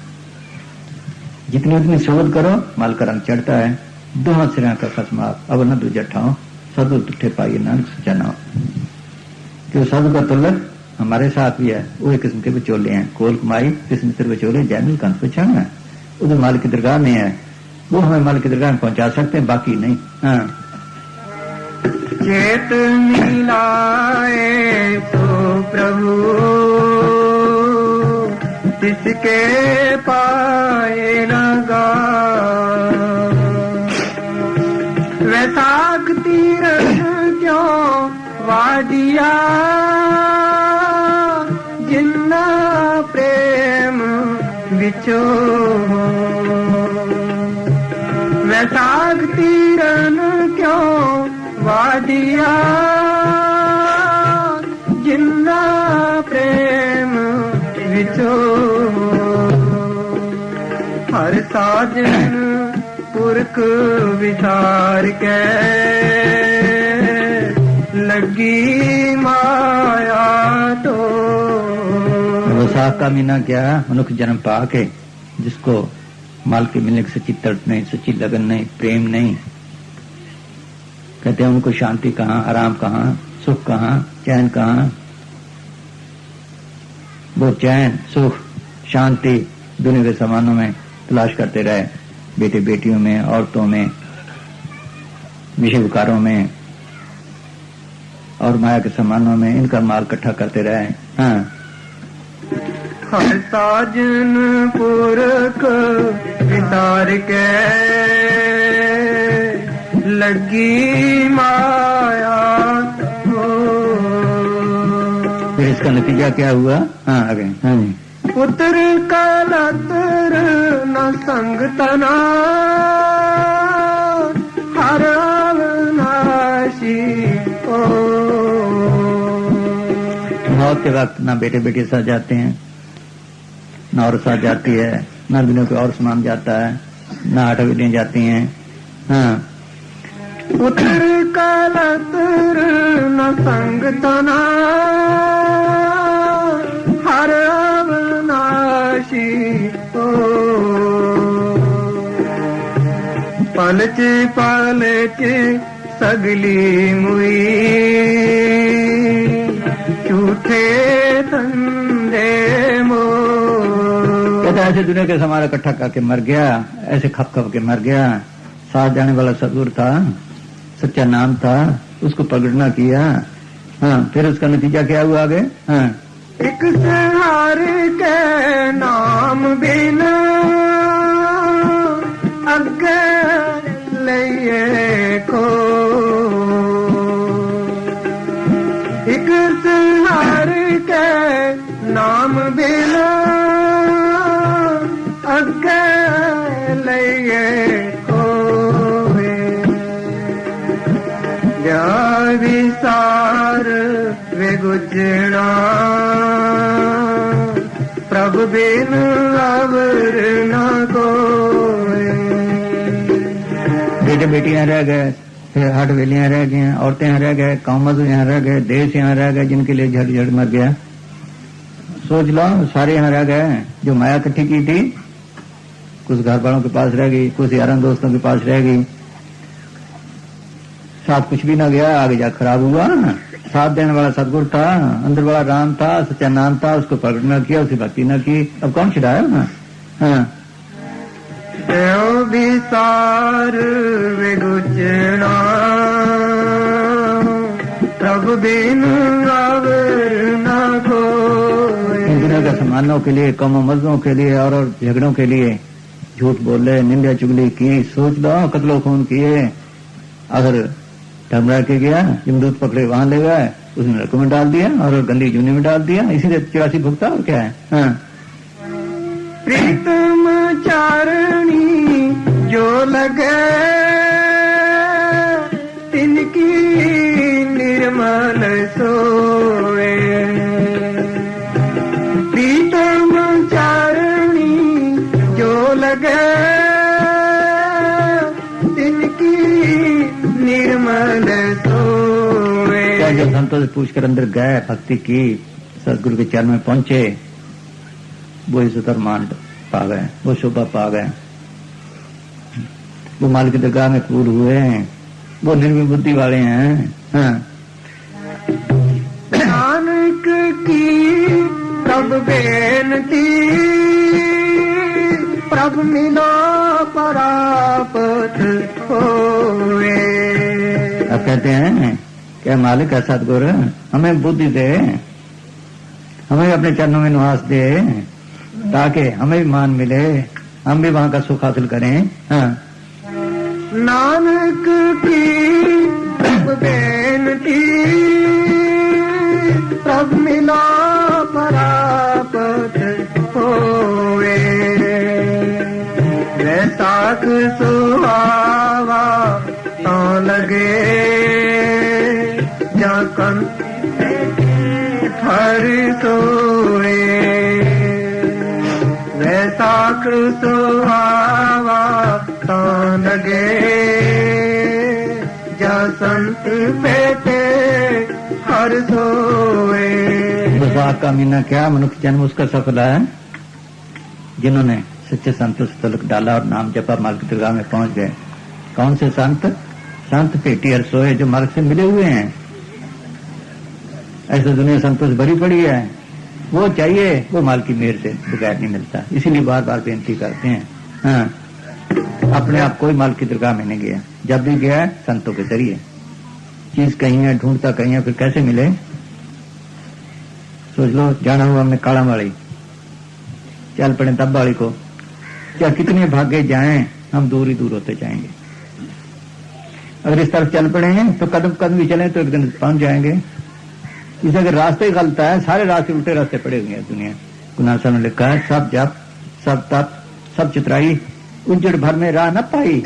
जितनी उतनी शोध करो माल का रंग चढ़ता है। दोहा सिरा का खसमा अब न दूजा ठाओ, साधु तुठे पाइए नानक सच्चा नाओ। कि साधु का तुल्लक हमारे साथ भी है, वो एक किस्म के विचोले हैं, कोल कमाई किस्म के विचोले जैमिल कंस पहचाना है, उधर मालिक की दरगाह में है, वो हमें मालिक की दरगाह में पहुंचा सकते हैं, बाकी नहीं। हाँ, चेत मिलाए तो प्रभु तिसके पाए लगा। वैसाख तीरथ क्यों वादिया जिन्ना प्रेम बिचो। वैसाख तीरन क्यों वादिया जिन्ना प्रेम विचो। हर साजन पुरख विचार के लगी माया तो। वैसाख का महीना क्या मनुष्य जन्म पाके जिसको माल के मिलने की सच्ची तड़प नहीं, सच्ची लगन नहीं, प्रेम नहीं, कहते हैं उनको शांति कहाँ, आराम कहाँ, सुख कहाँ, चैन कहाँ। वो चैन सुख शांति दुनिया के सामानों में तलाश करते रहे, बेटे बेटियों में, औरतों में, विषय विकारों में और माया के सामानों में, इनका माल इकट्ठा करते रहे। हाँ, हर साजन पुरख विचार के लगी माया हो। फिर इसका नतीजा क्या हुआ? हाँ आगे। हाँ जी, पुत्र कलतर न संग तना हर अविनाशी ओ। मौत के वक्त ना बेटे बेटी साथ जाते हैं, ना और साथ जाती है, ना दिनों के और समान जाता है, ना आठवीं जाती हैं। हाँ, पुत्र कलतर न संग तना हर अविनाशी ओ। पलच पलच सगली मुई झूठे धंधे मो। कहता ऐसे दुनिया के समारा इकट्ठा करके मर गया, ऐसे खप खप के मर गया। साथ जाने वाला सदगुरु था, सच्चा नाम था, उसको पकड़ना किया। हाँ, फिर उसका नतीजा क्या हुआ आगे? हाँ, एक सहारे के नाम बिना अगे लिए को, एक सहारे के नाम बिना अगे लिए को, या विसार वे गुजरा प्रभु बिन अवर न कोई। बेटे बेटियां रह गए, फिर हट वेलियां रह गई, औरतें यहाँ रह गए, कौमद यहाँ रह गए, देश यहाँ रह गए, जिनके लिए झड़ झड़ मर गया। सोच लो, सारे यहाँ रह गए। जो माया इकट्ठी की थी, कुछ घर वालों के पास रह गई, कुछ यारों दोस्तों के पास रह गई, साथ कुछ भी ना गया, आगे जा खराब हुआ। साथ देने वाला सदगुरु था, अंदर वाला राम था, सच्चा नाम था, उसको प्रकट न किया, उसकी भक्ति न की, अब कौन छिड़ाया ना? हाँ, विसार वे गुजरा प्रभु बिन अवर न कोई। दुनिया के सामानों के लिए, कम मजदों के लिए और झगड़ों के लिए झूठ बोले, निंदा चुगली की। सोच लो, कत्लो खून किए, अगर धर्मरा के गया, यमदूत पकड़े वहां ले गए, उसने नरक में डाल दिया और गंदी जूनी में डाल दिया, इसीलिए 84 भुगता। और क्या है? हाँ, प्रीतम चारणी जो लगे तिनकी निर्मल सोए, प्रीतम चारणी जो लगे तिनकी निर्मल सोए। क्या जब संतों से पूछकर अंदर गए, भक्ति की, सदगुरु के चरण में पहुंचे, वो इज्जत मान पा गए, वो शोभा पा गए, वो माल की दरगाह में कबूल हुए, वो निर्मल बुद्धि वाले हैं। हाँ, नानक की तब बेनती प्रभु मिलो परापत होए। अब कहते हैं क्या मालिक है सदगुरु, हमें बुद्धि दे, हमें अपने चरणों में निवास दे, ताकि हमें भी मान मिले, हम भी वहां का सुख हासिल करें। हाँ, नानक की बेनती प्रभु मिला परापत होए। वैसाख सुहावा तो लगे जाकन हर सोए। वैसाख सुहावा तो लगे जा संत बेटे हर सोए। वैसाख का महीना क्या मनुष्य जन्म उसका सफल है जिन्होंने सच्चे संतों से तलक डाला और नाम जपा, मार्ग की दरगाह में पहुंच गए। कौन से संत? संत पेटी हर सोए, जो मार्ग से मिले हुए हैं। ऐसे दुनिया संतों से भरी पड़ी है, वो चाहिए, वो माल की मेहर से बगैर नहीं मिलता। इसीलिए बार बार बेनती करते हैं। हाँ, अपने आप कोई माल की दरगाह में नहीं गया, जब भी गया संतों के जरिए। चीज कहीं है, ढूंढता कहीं है, फिर कैसे मिले? सोच लो, जाना हुआ हमने काला वाली, चल पड़े तब वाली को, चाहे कितने भागे जाएं, हम दूर ही दूर होते जाएंगे। अगर इस तरफ चल पड़े हैं तो कदम कदम भी चले तो एक दिन पहुंच जाएंगे। इसे अगर रास्ते ही गलत है, सारे रास्ते उल्टे रास्ते पड़े हुए हैं दुनिया। गुनाह साहब ने लिखा है, सब जप, सब तप, सब चितराई, उजड़ भर में राह न पाई,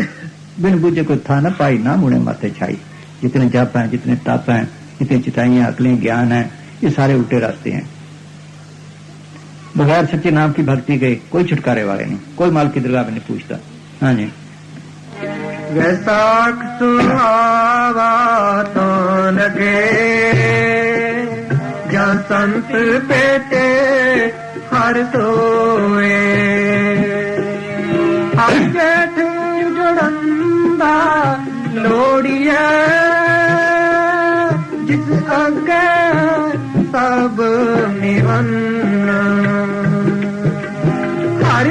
बिन बूझे को था न पाई, ना मुड़े माथे छाई। जितने जप हैं, जितने तप हैं, जितनी चिताइयां, अकलें, ज्ञान है, ये सारे उल्टे रास्ते हैं। बगैर सच्चे नाम की भक्ति के कोई छुटकारे वाले नहीं, कोई माल की दरगाह में नहीं पूछता। हाँ जी। वैसाख सुहावा तो लगे जहाँ संत बेटे हर सोए। हर जेठ जुड़ंदा लोड़िया जिस अगे सब निवन। हर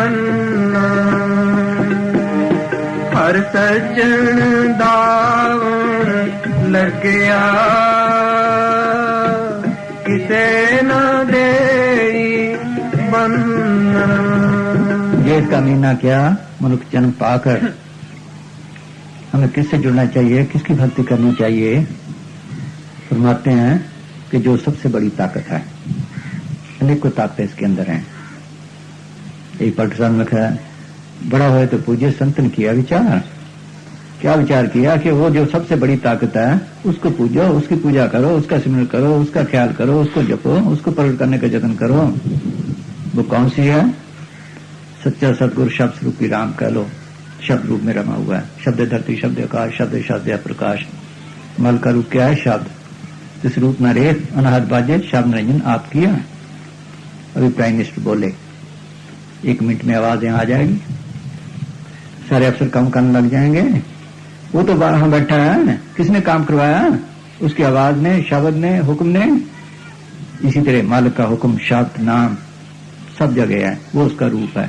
ਬੰਨਾ ਹਰ ਸੱਜਣ ਦਾਵਣ ਲੱਗਿਆ किसे न देई बन्ना। जेठ का महीना क्या मनुष्य जन्म पाकर हमें किससे जुड़ना चाहिए, किसकी भक्ति करनी चाहिए। फरमाते हैं कि जो सबसे बड़ी ताकत है, अनेकों ताकतें इसके अंदर हैं। एक पाकिस्तान में कहा बड़ा हुए तो पूज्य संतन किया विचार, क्या विचार किया कि वो जो सबसे बड़ी ताकत है उसको पूजो, उसकी पूजा करो, उसका सिमरन करो, उसका ख्याल करो, उसको जपो, उसको प्रकट करने का जतन करो। वो कौन सी है? सच्चा सतगुरु शब्द रूपी राम कह लो, शब्द रूप में रमा हुआ है। शब्द धरती, शब्द आकाश, शब्द शब्द प्रकाश। मल का रूप क्या है? शब्द। इस रूप में रेत अनाहत बाजे शब्द निरंजन आप किया। अभी प्राइम मिनिस्टर बोले 1 मिनट में आवाजें आ जाएगी, सारे अफसर काम करने लग जाएंगे। वो तो वहां बैठा है, किसने काम करवाया? उसकी आवाज ने, शब्द ने, हुक्म ने। इसी तरह मालिक का हुक्म, शब्द, नाम सब जगह है, वो उसका रूप है।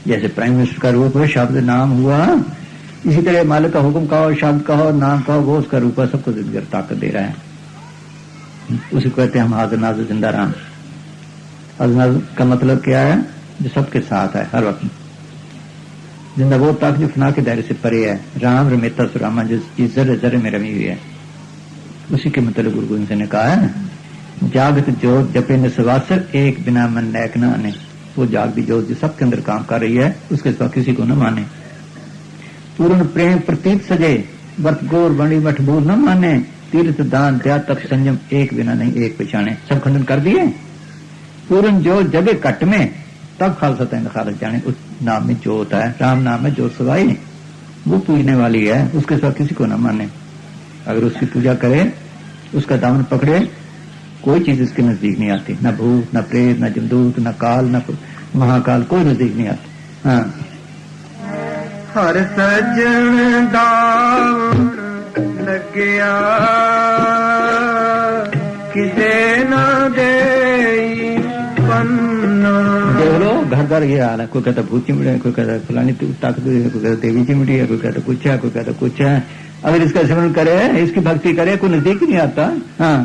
जैसे प्राइम मिनिस्टर का रूप है शब्द नाम हुआ, इसी तरह मालिक का हुक्म कहो, शब्द कहो, नाम कहो, वो उसका रूप है, सबको जिंदगी ताकत दे रहा है। उसी को कहते हैं हम हाजिर नाजिर जिंदा राम। हाजिर नाजिर का मतलब क्या है? जो सबके साथ है हर वक्त। जिंदा वो ताकत जो फना के दायरे से परे है। राम रमेता सुरामा, जिस जर्रे जर्रे में रमी हुई है। उसी के मतलब गुरु गोविंद सिंह ने कहा है जागत जोत जपे निस्वासर एक बिना मन लैक न आने। वो जागती जोत जो सबके अंदर काम कर रही है उसके सिवा किसी को न माने। पूर्ण प्रेम प्रतीत सजे वर्त गोर बणी मठ भूल न माने। तीर्थ दान दया तप संयम एक बिना नहीं एक पहचाने। सब खंडन कर दिए। पूर्ण जोत जगे कट में तब खालसा तैन खालस जाने। उस नाम में जोत है, राम नाम है जोत सवाई, वो पूजने वाली है, उसके साथ किसी को न माने। अगर उसकी पूजा करे, उसका दामन पकड़े, कोई चीज इसके नजदीक नहीं आती। न भूत, न प्रेत, न जमदूत, न काल, न महाकाल, कोई नजदीक नहीं आती। हाँ। हर सज्जन दावण लग्या किसे न देई बन्ना। देख लो घर घर ये हाल है। कोई कहता भूत चिमड़ी है, कोई कहता फलानी ताकत है, कोई कहता देवी चिमड़ी है, कोई कहता कुछ है, कोई कहता कुछ है। अगर इसका सिमरन करे, इसकी भक्ति करे, कोई नजदीक नहीं आता। हाँ,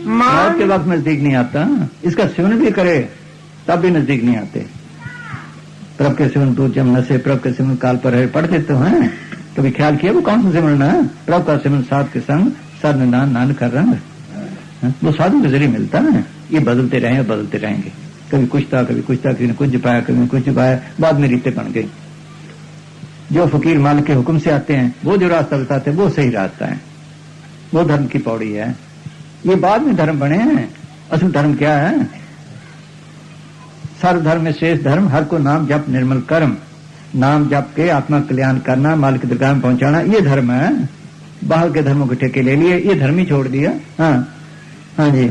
मौत के वक्त नजदीक नहीं आता। इसका सिमरन भी करे तब भी नजदीक नहीं आते। प्रभ के सिमरन दूध जम नशे, प्रभ के सिमरन काल पर है, पढ़ते तो हैं। कभी ख्याल किया वो कौन सा सिमरन है? प्रभ का सिमरन साध के संग सद नान कर रंग। वो साधु के जरिए मिलता है। ये बदलते रहे, बदलते रहेंगे। कभी कुछ था, कभी कुछ था, किसी ने कुछ पाया, कभी कुछ पाया, बाद में रीते बन गई। जो फकीर मालिक के हुक्म से आते हैं, वो जो रास्ता बताते हैं, वो सही रास्ता है, वो धर्म की पौड़ी है। ये बाद में धर्म बने हैं। असल धर्म क्या है? सर्व धर्म में श्रेष्ठ धर्म हर को नाम जप निर्मल कर्म। नाम जप के आत्मा कल्याण करना, मालिक दरगाह में पहुंचाना, ये धर्म है। बाहर के धर्मों के ठेके ले लिए, ये धर्म ही छोड़ दिया। हाँ हाँ जी।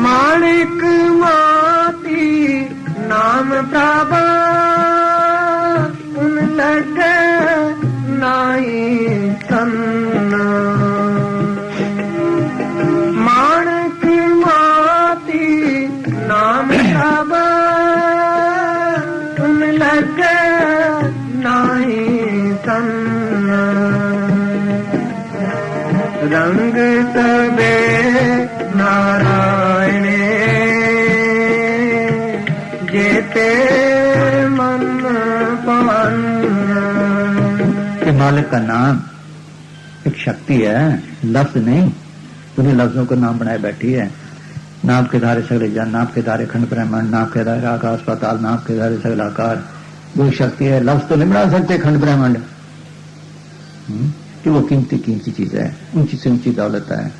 माणिक मोती नाम प्रभा उन लगे नाई सन्ना। माणिक मोती नाम प्रभा उन लगे नाई सन्ना। रंग सबे नारायणे जेते मन पवन। मालिक का नाम एक शक्ति है, लफ्ज नहीं। उन्हीं लफ्जों को नाम बनाए बैठी है। नाम के धारे सगले जन, नाम के धारे खंड ब्रह्मांड, नाम के धारे आकाश पाताल, नाम के धारे सगला आकार। वो शक्ति है। लफ्ज तो नहीं बना सकते खंड ब्रह्मांड, कि वो कीमती कीमती चीज है, ऊंची से ऊंची दौलत है।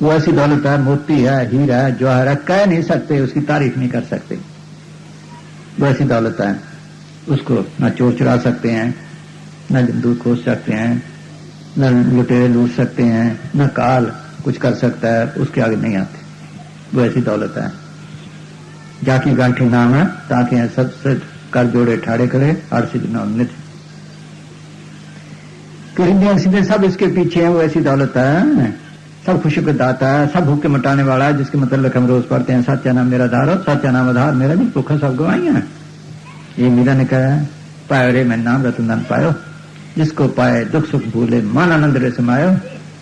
वो ऐसी दौलत है, मोती है, हीरा है, जवाहर है, कह नहीं सकते, उसकी तारीफ नहीं कर सकते। वो ऐसी दौलत है, उसको न चोर चुरा सकते हैं, न जमदूत खोज सकते हैं, न लुटेरे लूट सकते हैं, न काल कुछ कर सकता है, उसके आगे नहीं आते। वो ऐसी दौलत है। जाकी गांठी नाम है ताकि सब कर जोड़े ठाड़े करे आरसी नौनित कृष्ण सीधे सब इसके पीछे हैं। वो ऐसी दौलत है, सब खुशी को दाता है, सब भूख के मिटाने वाला है, जिसके मतलब हम रोज पढ़ते हैं सच्चा नाम मेरा धारो, सच्चा नाम आधार मेरा भी भूखा सब गवाई है। ये मीरा ने कहा पायो रे मैं नाम रतन पायो, जिसको पाए दुख सुख भूले मान आनंद रे समायो,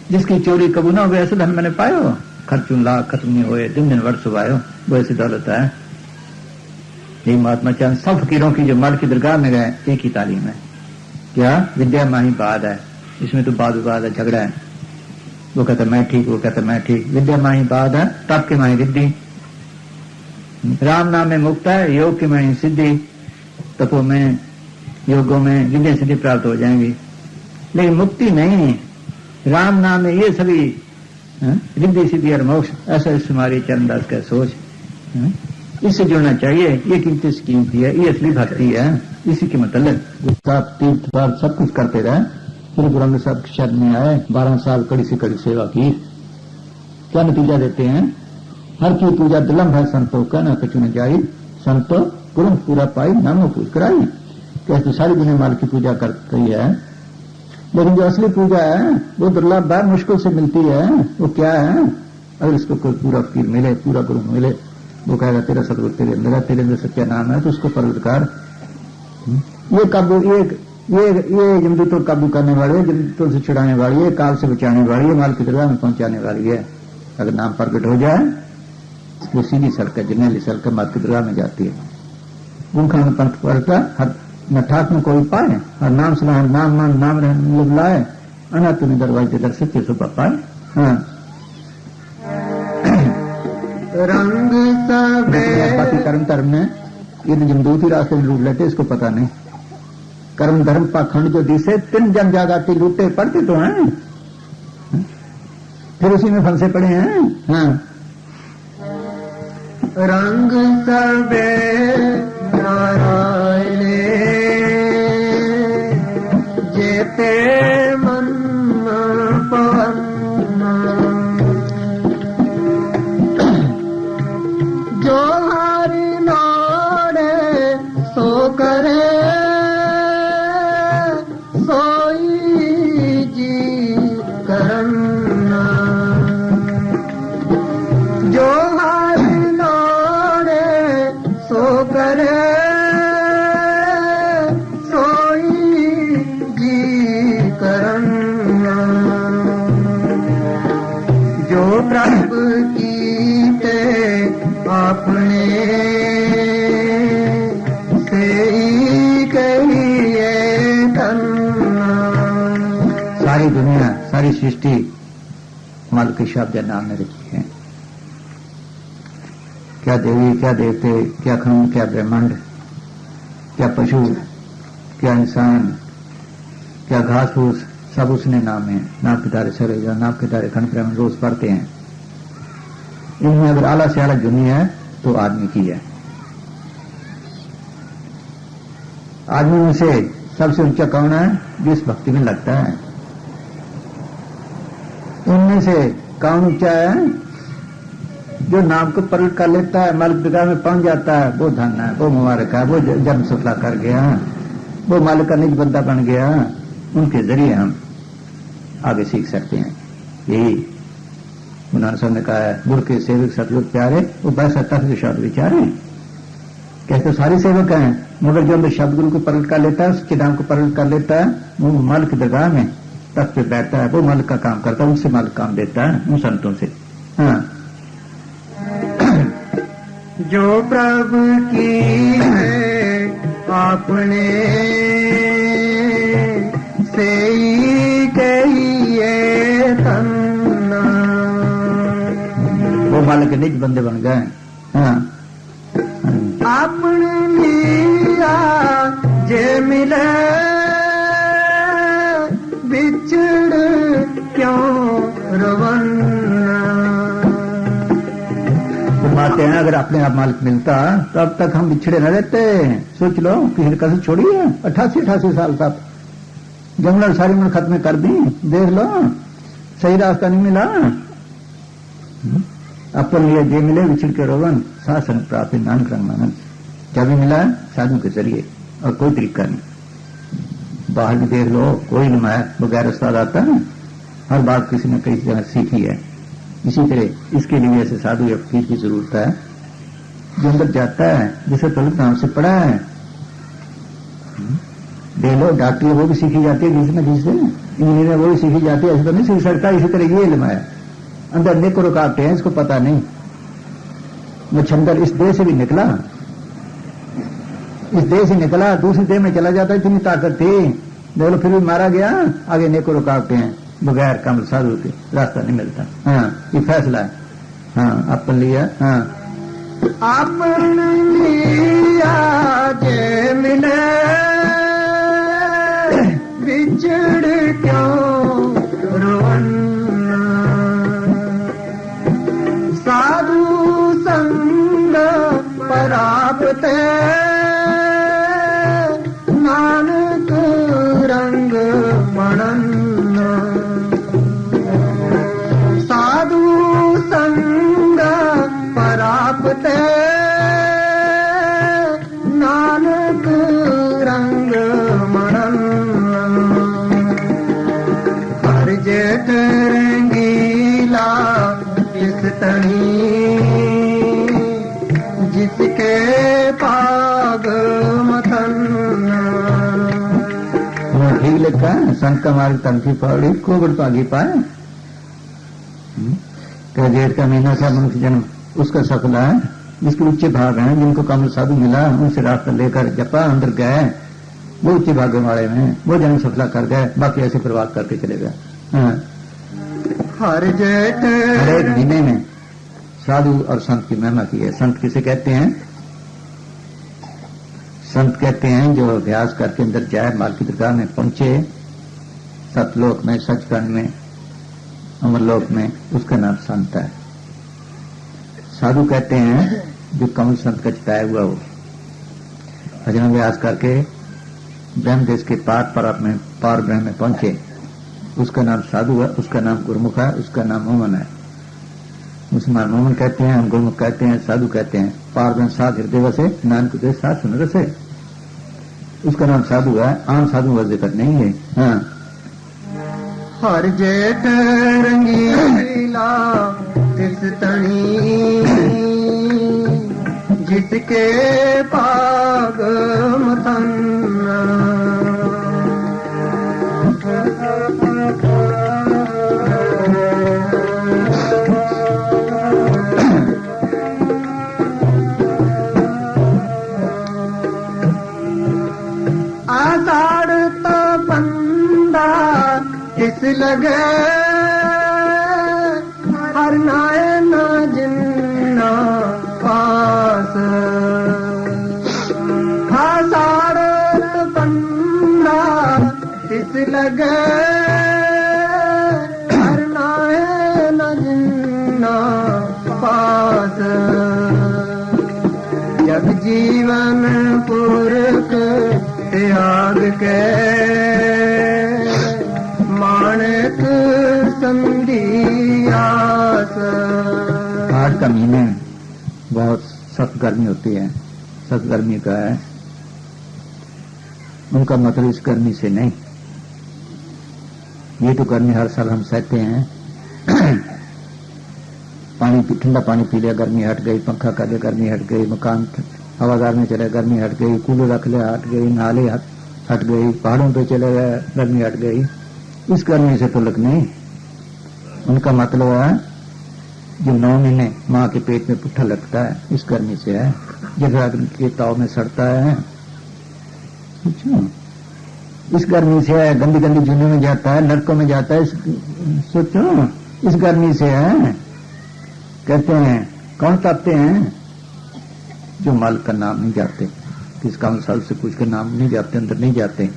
जिसकी चोरी कबू ना हो ऐसे धन मैंने पायो, खर्चू लाख खत्म नहीं होए दिन दिन वर्ष सुबायो। वो ऐसी दौलत है। ये महात्मा चंद सब फकीरों की जो मर्द की दरगाह में गए एक ही तालीम है, क्या विद्या माही बाद है, इसमें तो बाद विवाद है, झगड़ा है। वो कहता मैं ठीक, वो कहता मैं ठीक। विद्या माही बाद है, तप के माही रिद्धि, राम नाम में मुक्त है, योग की माही सिद्धि, तपो में योगों में विद्या सिद्धि प्राप्त हो जाएंगी, लेकिन मुक्ति नहीं। राम नाम में ये सभी रिद्धि सिद्धि और मोक्ष, ऐसा इस हमारी चरणदास का सोच। इससे जुड़ना चाहिए, ये कीमती से कीमती है, ये असली भक्ति है। इसी के मतलब तीर्थ पार सब कुछ करते रहे। श्री गुरु ग्रंथ साहब के शरण में आए, 12 साल कड़ी से कड़ी सेवा की। क्या नतीजा देते हैं? हर की पूजा दिलम है संतो का न कछु न जाई, संतो गुरु पूरा पाई नामो पूज कराई। कैसे सारी दुनिया माल की पूजा करती है, लेकिन जो असली पूजा है वो दुर्लभ है, मुश्किल से मिलती है। वो क्या है? अगर इसको कोई पूरा फकीर मिले, पूरा गुरु मिले, वो कहेगा तेरा सतगुरु तेरे अंदर है, तेरे अंदर सच्चा नाम है, तो उसको परवरदिगार ये काबू ये जमदूतों काबू करने वाली है, जमदूतों से छुड़ाने वाली है, काल से बचाने वाली है, माल की दरगाह में पहुंचाने वाली है। अगर नाम प्रकट हो जाए वो सीधी सड़क है, जर्नैली सड़क माल की दरगाह में जाती है। गुनखा में पंथ पढ़ता हर न ठाक में कोई पाए, हर नाम सलाह नाम मान नाम लोग लाए, अना तुम्हें दरवाजे दर सच्चे सुबह पाए। हाँ रंग सबे बाकी कर्म धर्म ने ये जमदूत ही रास्ते में लूट लेते, इसको पता नहीं। कर्म धर्म पाखंड जो दिसे 3 जन जागाती लूटे पड़ते तो हैं, फिर उसी में फंसे पड़े हैं। हाँ रंग सबे नारायण जेते मन पवन, जो हरि नाड़े सो करे सोई जी करना, जो हरि नाड़े सो करे सोई जी करना, जो प्रभु कीते अपने से ही कहिए करना। सारी दुनिया सारी सृष्टि माल के शब्द या नाम में रखी है। क्या देवी, क्या देवते, क्या खंड, क्या ब्रह्मांड, क्या पशु, क्या इंसान, क्या घास फूस, सब उसने नाम है। नाम के तारे सरे या नाम के तारे खंड ब्रह्मांड रोज पढ़ते हैं। इनमें अगर आला से आला दुनिया है तो आदमी की है। आदमी में से सबसे ऊंचा कौन है? जिस भक्ति में लगता है। उनमें से कौन ऊंचा है? जो नाम को प्रकट कर लेता है, मालिक दरगाह में पहुंच जाता है, वो धन है, वो मुबारक है, वो जन्म सफला कर गया, वो मालिक का निज बंदा बन गया। उनके जरिए हम आगे सीख सकते हैं। यही उन्होंने सबने कहा है, गुरु के सेवक सतगुरु प्यारे, वो वैसा तत्व शब्द विचारे। कहते सारे सेवक हैं, मगर जो अंदर शब्द गुरु को प्रकट कर लेता है, उसके नाम को प्रकट कर लेता है, वो मालिक दरगाह में तख्त पे बैठता है, वो मालिक का काम करता है, उनसे मालिक काम देता है, उन संतों से। हाँ जो प्रभु की है आपने से ही कहिए तन्ना, वो मालिक के निज बंदे बन गए। हाँ आपने लिया जे मिले बिछड़ क्यों रवन्ना। आते हैं, अगर अपने आप मालिक मिलता तो अब तक हम बिछड़े न रहते। सोच लो, किसी ने कसर छोड़ी है 88 साल तक, जंगल सारी मन खत्म कर दी। देख लो, सही रास्ता नहीं मिला। अपन लिए जे मिले विछड़ के रोवन, शासन प्राप्त नानक रंग मानन। चाबी मिला साधु के जरिए, और कोई तरीका नहीं। बाहर भी देख लो, कोई नुमाया बगैर उस्ताद आता है, हर बात किसी ने कई जगह सीखी है। इसी तरह इसके लिए ऐसे साधु या फकीर की जरूरत है जो अंदर जाता है, जिसे तलब नाम से पढ़ा है। देख लो, डॉक्टरी वो भी सीखी जाती है किसी न किसी से, इंजीनियर वो भी सीखी जाती है, ऐसे तो नहीं सीख सकता। इसी तरह ये इल्म है, अंदर नेक रुकावटें हैं, इसको पता नहीं। वो छंदर इस देह से भी निकला, इस देह से निकला, दूसरी देह में चला जाता है, इतनी ताकत थी, देख लो फिर भी मारा गया। आगे नेको रुकावटें हैं, बगैर कमल साधु के रास्ता नहीं मिलता। हाँ, ये फैसला है। हाँ, अपन लिया। हाँ, अपन लिया जे मिले बिछड़ क्यों रोना, साधु संग परापत नानक रंग मणन्ना, साधु संग परापत नानक रंग मणन्ना, हर जेठ रंगीला किस तनी जिसके पाग मथन्ना। ठीक लिखा है, संत का मार्ग तंथी पौड़ी कोबड़ पागी पाए। जेठ का महीना था मनुष्य जन्म उसका सफला है, जिसके उच्च भाग हैं, जिनको कमल साधु मिला, उनसे रास्ता लेकर जपा अंदर गए, वो उच्च भाग्य वाले में वो जन्म सफला कर गए, बाकी ऐसे बर्बाद करके चले गए। हाँ। हर जेठ हर एक महीने में साधु और संत की महिमा की है। संत किसे कहते हैं? संत कहते हैं जो अभ्यास करके अंदर जाए, माल की दरगाह में पहुंचे, सतलोक में, सचखंड में, अमरलोक में, उसका नाम संत है। साधु कहते हैं जो कमल संत का चिताया हुआ हो, भजन अभ्यास करके ब्रह्म देश के पार ब्रह्म में पहुंचे, उसका नाम साधु है, उसका नाम गुरुमुख है, उसका नाम मोमन है। मुसलमान मोमन कहते हैं, हम गुरुमुख कहते हैं, साधु कहते हैं। पार ब्रह्म साध हृदय वसे, नानक उदय साध सुन रसे, उसका नाम साधु है। आम साधु का जिक्र नहीं है। हाँ, हर जेठ रंगीला तिस तणी जिसके पाग मथन्ना, आषाढ़ तो बंदा किस लगे हर नाय ना जिन्ना पास, आषाढ़ तो बंदा किस लगे हर नाय ना जिन्ना पास, जब जीवन पुरख त्याग के माणक संधियास। आज का महीने बहुत सख्त गर्मी होती है, सख्त गर्मी का है, उनका मतलब इस गर्मी से नहीं, ये तो गर्मी हर साल हम सहते हैं। ठंडा पानी पी लिया गर्मी हट गई, पंखा कर लिया गर्मी हट गई, मकान हवादार में चले गर्मी हट गई, कूलर रख लिया हट गई, नाले हट गई, पहाड़ों पे चले गए गर्मी हट गई। इस गर्मी से तो लग नहीं, उनका मतलब है जो 9 महीने माँ के पेट में पुट्ठा लगता है, इस गर्मी से है। जब अग्नि के ताव में सड़ता है, इस गर्मी से है। गंदी गंदी जूनों में जाता है, नरकों में जाता है, सोचो इस गर्मी से है। कहते हैं कौन तापते हैं? जो माल का नाम नहीं जाते, किस काम साल से कुछ के नाम नहीं जाते, अंदर नहीं जाते।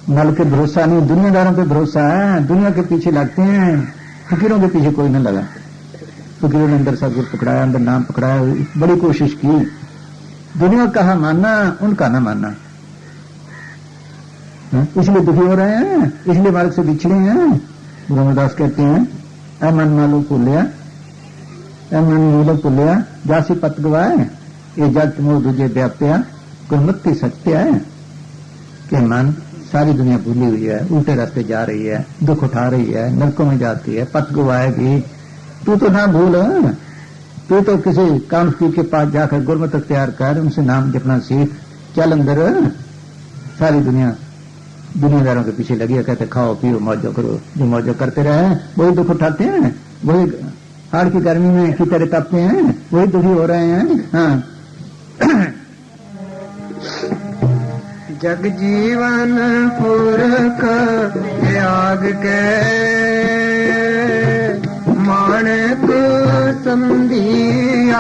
माल के भरोसा नहीं, दुनियादारों पे भरोसा है, दुनिया के पीछे लगते हैं, फकीरों के पीछे कोई न लगा। फकीरों ने अंदर सदगुरु पकड़ाया, अंदर नाम पकड़ाया, बड़ी कोशिश की, दुनिया कहा मानना, उनका ना मानना, इसलिए दुखी हो रहे हैं, इसलिए मार्ग से बिछड़े हैं। गुरुदास कहते हैं ऐ मन मालो पुलिया, ऐ मन मूलो पुलिया, जासी पत गवाए, ये जगत मोह दूजे व्याप्या गुणमत्ती सत्य है कि मन सारी दुनिया भूली हुई है, उल्टे रास्ते जा रही है, दुख उठा रही है, नरकों में जाती है, पथ गुवाएगी। तू तो ना भूल, तू तो किसी काउंसलर के पास जाकर गुरमत अख्तियार कर, उनसे नाम जपना सीख, चल अंदर। सारी दुनिया दुनियादारों के पीछे लगी है, कहते खाओ पियो मौजो करो, जो मौजो करते रहे वही दुख उठाते हैं, वही हाड़ की गर्मी में की तरह तपते हैं, वही दुखी हो रहे हैं। हाँ जग जीवन पुरख त्याग के माणक संधियात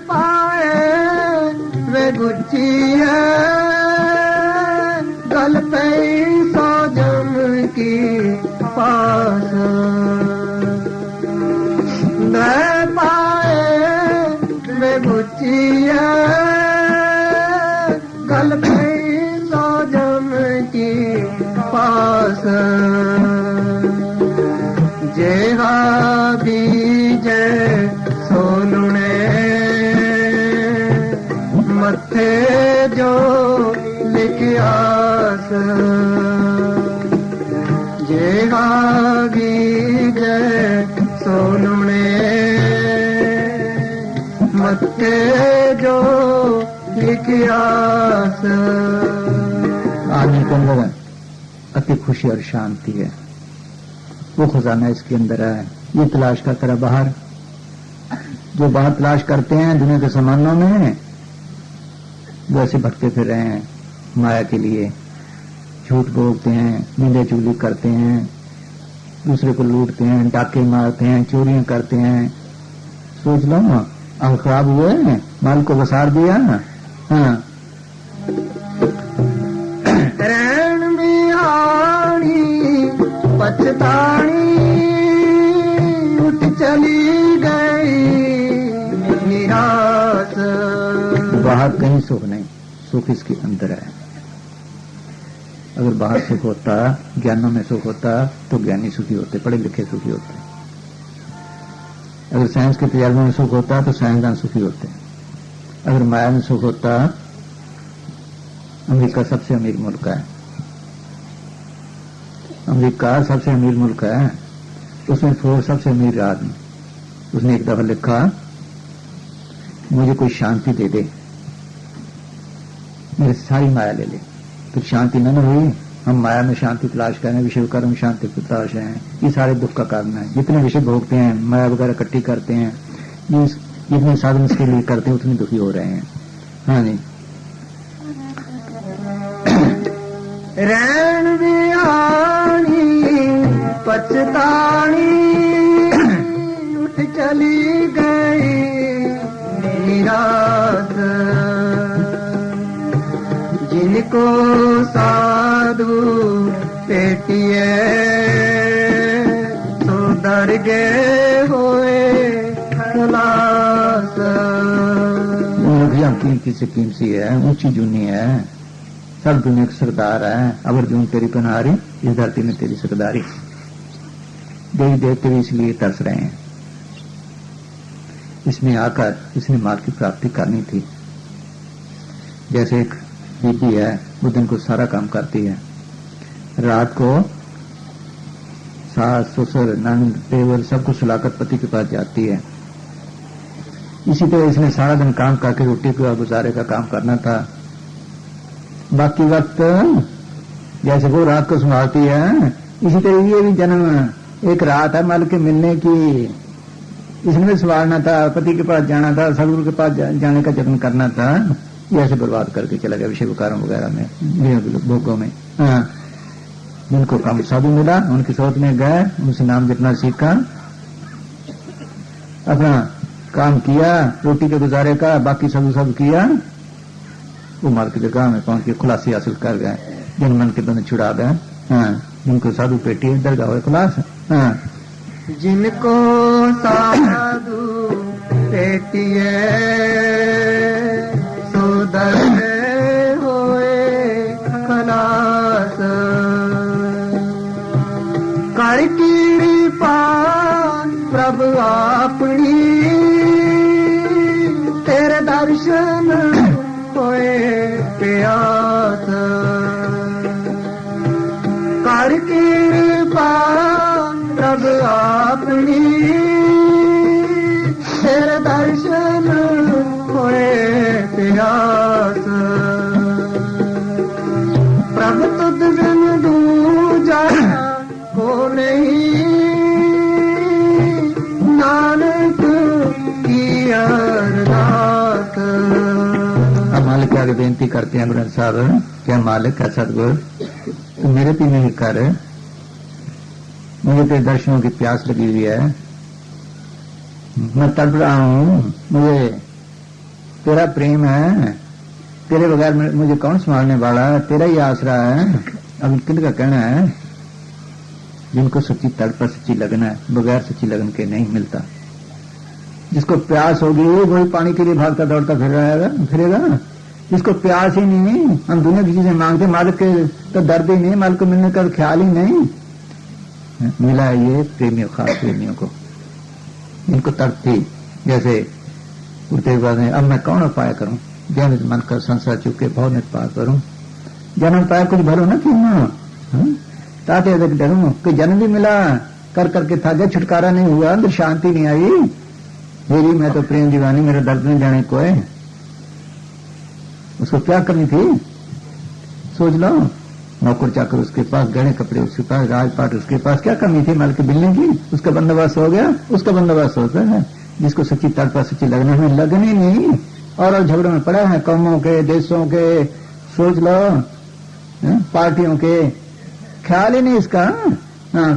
पाए वे गुच्ची है गल पे साजम की पास पाए वे गुच्ची है गल पे साजम की पास जेहा बीजे सोलुने मथे जो लिखियास जेहा बीजे सोलुने मथे जो लिखियास। आदमी के अंदर अति खुशी और शांति है, वो खजाना इसके अंदर है। ये तलाश करता रहा बाहर, जो बाहर तलाश करते हैं दुनिया के सामानों में, वैसे भटके फिर रहे हैं माया के लिए, झूठ बोलते हैं, नींदे चुगली करते हैं, दूसरे को लूटते हैं, डाके मारते हैं, चोरियां करते हैं। सोच लो ना, अब खराब हुए, माल को वसार दिया। हाँ रैन बिहारी पछतानी उठ चली गई निराश। बाहर कहीं सुख नहीं, सुख इसके अंदर है। अगर बाहर सुख होता, ज्ञानों में सुख होता, तो ज्ञानी सुखी होते, पढ़े लिखे सुखी होते। अगर साइंस के तजर्बे में सुख होता तो साइंसदान सुखी होते। अगर माया में सुख होता, अमेरिका सबसे अमीर मुल्क है, अमेरिका सबसे अमीर मुल्क है, उसमें फोर्स सबसे अमीर आदमी, उसने एक दफा लिखा मुझे कोई शांति दे दे, मेरी सारी माया ले ले। फिर शांति न हुई, हम माया में शांति तलाश कर रहे हैं, विषय कर्म शांति की तलाश हैं। ये सारे दुख का कारण है। जितने विषय भोगते हैं, माया वगैरह इकट्ठी करते हैं, जितने साधन इसके लिए करते हैं, उतने दुखी हो रहे हैं। हाँ जी। रैन बिहानी पछतानी उठ चली गई निराश। जिनको साधु पेटिए तो डर गए हुए खलास। किसी कीमती है, ऊंची जूनी है, सब दुनिया का सरदार है। अब अर्जुन तेरी पनहारी, इस धरती में तेरी सरदारी। देवी देवते भी इसलिए तरस रहे हैं। इसमें आकर इसने माल की प्राप्ति करनी थी। जैसे एक बीबी है, वो दिन को सारा काम करती है, रात को सास ससुर नंद देवर सबको सुलाकर पति के पास जाती है। इसी तरह इसने सारा दिन काम करके रोटी का गुजारे का काम करना था। बाकी वक्त जैसे वो रात को संभालती है, इसी तरह ये भी जन्म एक रात है माल के मिलने की। इसने भी संभालना था, पति के पास जाना था, सदगुरु के पास जाने का यत्न करना था। ये ऐसे बर्बाद करके चला गया विषय विकारों वगैरह में, भोगों में। हाँ, जिनको काम साधु मिला, उनकी सोच में गए, उनसे नाम जितना सीखा, अपना काम किया, रोटी के गुजारे का, बाकी सब किया। वो माल की जगह में पहुंच के खुलासी हासिल कर गए, जिन मन के बंधन छुड़ा गए। हाँ, जिनको साधु पेटी दरगाह हुए खुलास। हाँ, जिनको साधु पेटिए सुधर होए खलास। कर कृपा प्रभु अपनी दर्शन होए प्यास कर कृपा प्रभ आपनी तेरे दर्शन होए प्यास प्रभ तुद बिन दूजा को नहीं नानक की अरदास। अब मालिक आगे बेनती करते हैं ग्रंथ साहब, क्या मालिक है सतगुर तो मेरे पे नहीं कर, मुझे तेरे दर्शनों की प्यास लगी हुई है, मैं तड़प रहा हूं, मुझे तेरा प्रेम है, तेरे बगैर मुझे कौन संभालने वाला है, तेरा ही आसरा है। अब किनका कहना है, जिनको सच्ची तड़प सच्ची लगन है, बगैर सच्ची लगन के नहीं मिलता। जिसको प्यास होगी वही पानी के लिए भागता दौड़ता फिरेगा। जिसको प्यास ही नहीं, हम दुनिया की चीजें मांगते, मालिक के तो दर्द ही नहीं, मालिक को मिलने का ख्याल ही नहीं। मिला है ये प्रेमियों, खास प्रेमियों को, इनको तड़प थी। जैसे उठते बाद में अब मैं कौन उपाय करूं, जन मन कर संसार चुके बहुत निपार करूं, जन्म पाया कुछ भरो न क्यों ताते डरूं कि जन्म भी मिला कर करके था, जब छुटकारा नहीं हुआ, अंदर शांति नहीं आई। मेरी मैं तो प्रेम दीवानी, मेरा दर्द नहीं जाने को है। उसको क्या करनी थी सोच लो, नौकर चाकर उसके पास, गहने कपड़े उसके पास, राजपाट उसके पास, क्या कमी थी माल के मिलने की, उसका बंदोबस्त हो गया, उसका बंदोबस्त होता है। जिसको सच्ची तड़पा सच्ची लगने में लगन ही नहीं, और झगड़ों में पड़ा है, कौमों के, देशों के, सोच लो पार्टियों के, ख्याल ही नहीं इसका,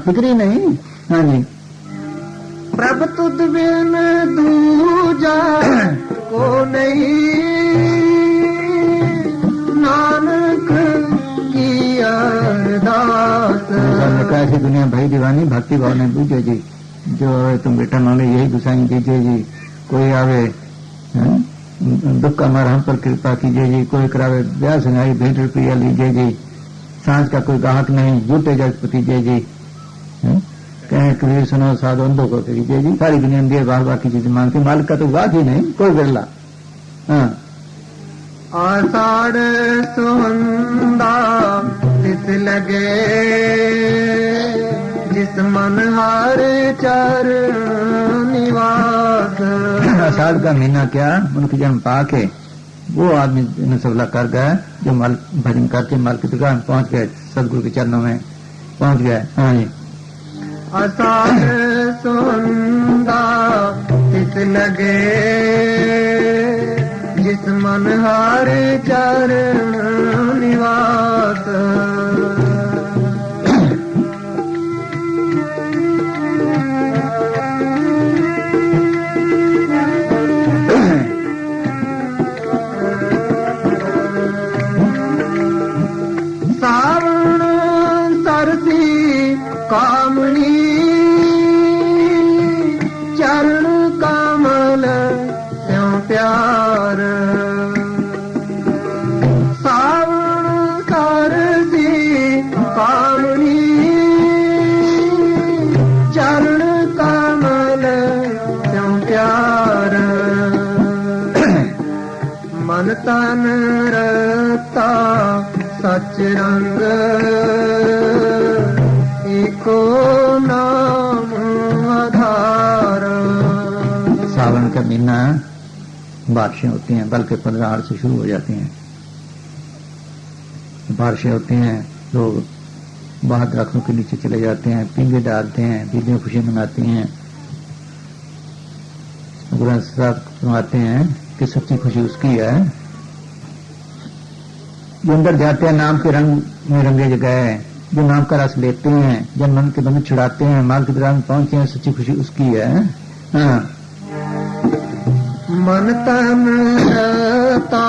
फिक्र ही नहीं। हाँ जी, प्रभ तुद बिन दूजा को नहीं नानक की अरदास। ऐसी दुनिया भाई दीवानी भक्ति भाव ने बूझे जी, जो तुम बेटा मांगे यही गुसाई दीजिए जी। कोई आवे दुख का मार हम पर कृपा कीजिए जी, कोई करावे ब्याह संगाई भेंट रुपया लीजिए जी, सांझ का कोई गाहक नहीं झूठे जगपति जय जी, कहें कबीर सुनो साधु अंधों को कीजिए जी। सारी दुनिया दिए बार बार की चीजें मांगती, मालिक का तो बात ही नहीं, कोई बिरला। आषाढ़ सुहंदा तिस लगे जिस मन हर चर निवास। आषाढ़ का महीना क्या उनकी जन्म पाके वो आदमी ने सबला कर गया जो माल भजन करके माल की दुकान पहुंच गए, सदगुरु के चरणों में पहुंच गए। हाँ जी, आषाढ़ सुहंदा तिस लगे जिस मन हर चरण निवास। सावण सरसी कामनी चरण कमल त्यों प्यार। सावण सरसी कामनी चरण कमल त्यों प्यार। मन तन रता सच रंग एको नाम आधार। सावन का महीना बारिशें होती हैं, बल्कि 15 से शुरू हो जाती हैं। बारिशें होती हैं, लोग बाहर दरख्तों के नीचे चले जाते हैं, पींगे डालते हैं, बीबियां खुशी मनाती हैं। ग्रंथ साहब सुनाते हैं कि सच्ची खुशी उसकी है जो अंदर जाते हैं, नाम के रंग में रंगे जगह, जो नाम का रस लेते हैं, जब मन के बंधन छुड़ाते हैं, माल के दौरान पहुंचते हैं, सच्ची खुशी उसकी है। हाँ, मन तन रता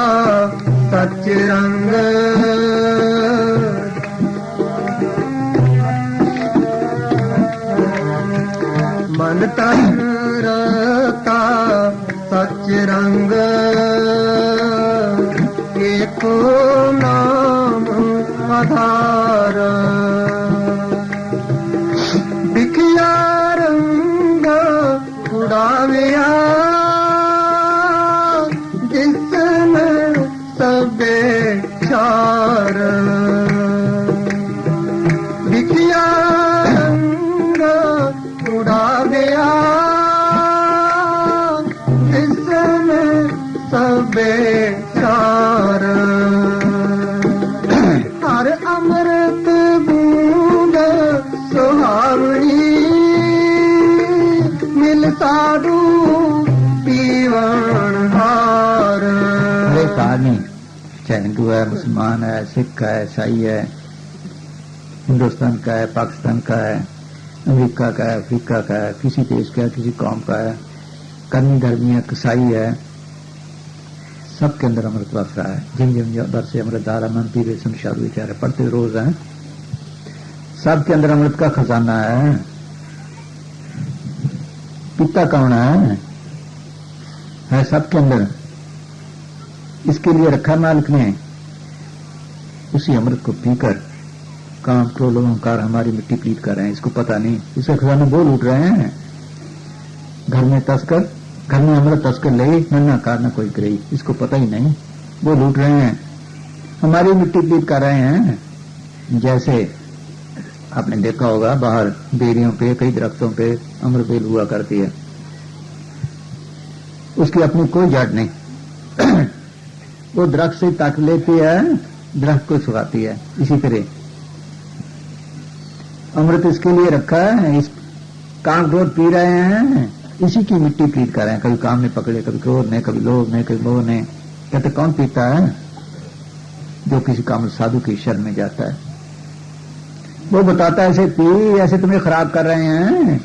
सच रंग मन तन रता सच रंग एको नाम आधार। बिखिया रंग उड़ाविया जिस सार हर अमृत बूंद सुहावनी मिल साधु पीवन हार। हर एक आदमी चाहे हिंदू है, मुसलमान है, सिख है, ईसाई है, हिंदुस्तान का है, पाकिस्तान का है, अमेरिका का है, अफ्रीका का है, किसी देश का है, किसी कौम का है, कर्मी धर्मी है, कसाई है, सबके अंदर अमृत बस रहा है। जिन जिन दर से अमृत धारा मन पीरे सुन साधु विचार पढ़ते रोज हैं, सबके अंदर अमृत का खजाना है। पिता कौन है सबके अंदर। इसके लिए रखा मालिक ने, उसी अमृत को पीकर काम क्रोध अहंकार हमारी मिट्टी पीट कर रहे हैं। इसको पता नहीं, इसका खजाना वो लूट रहे हैं। घर में अमृत तस्कर ले न कार न कोई करे, इसको पता ही नहीं, वो लूट रहे हैं, हमारी मिट्टी पीट कर रहे हैं। जैसे आपने देखा होगा बाहर बेरियों पे, कई दरख्तों पे अमृत बेल हुआ करती है, उसकी अपनी कोई जाट नहीं वो दरख्त से ताक लेती है, दरख्त को सुखाती है। इसी तरह अमृत इसके लिए रखा है, इस काम क्रोध पी रहे हैं, इसी की मिट्टी पीट कर रहे हैं। कभी काम ने पकड़े, कभी क्रोध ने, कभी लोभ ने, कभी मोह ने। कहते कौन पीता है? जो किसी काम साधु की शरण में जाता है, वो बताता है ऐसे पी, ऐसे तुम्हें खराब कर रहे हैं,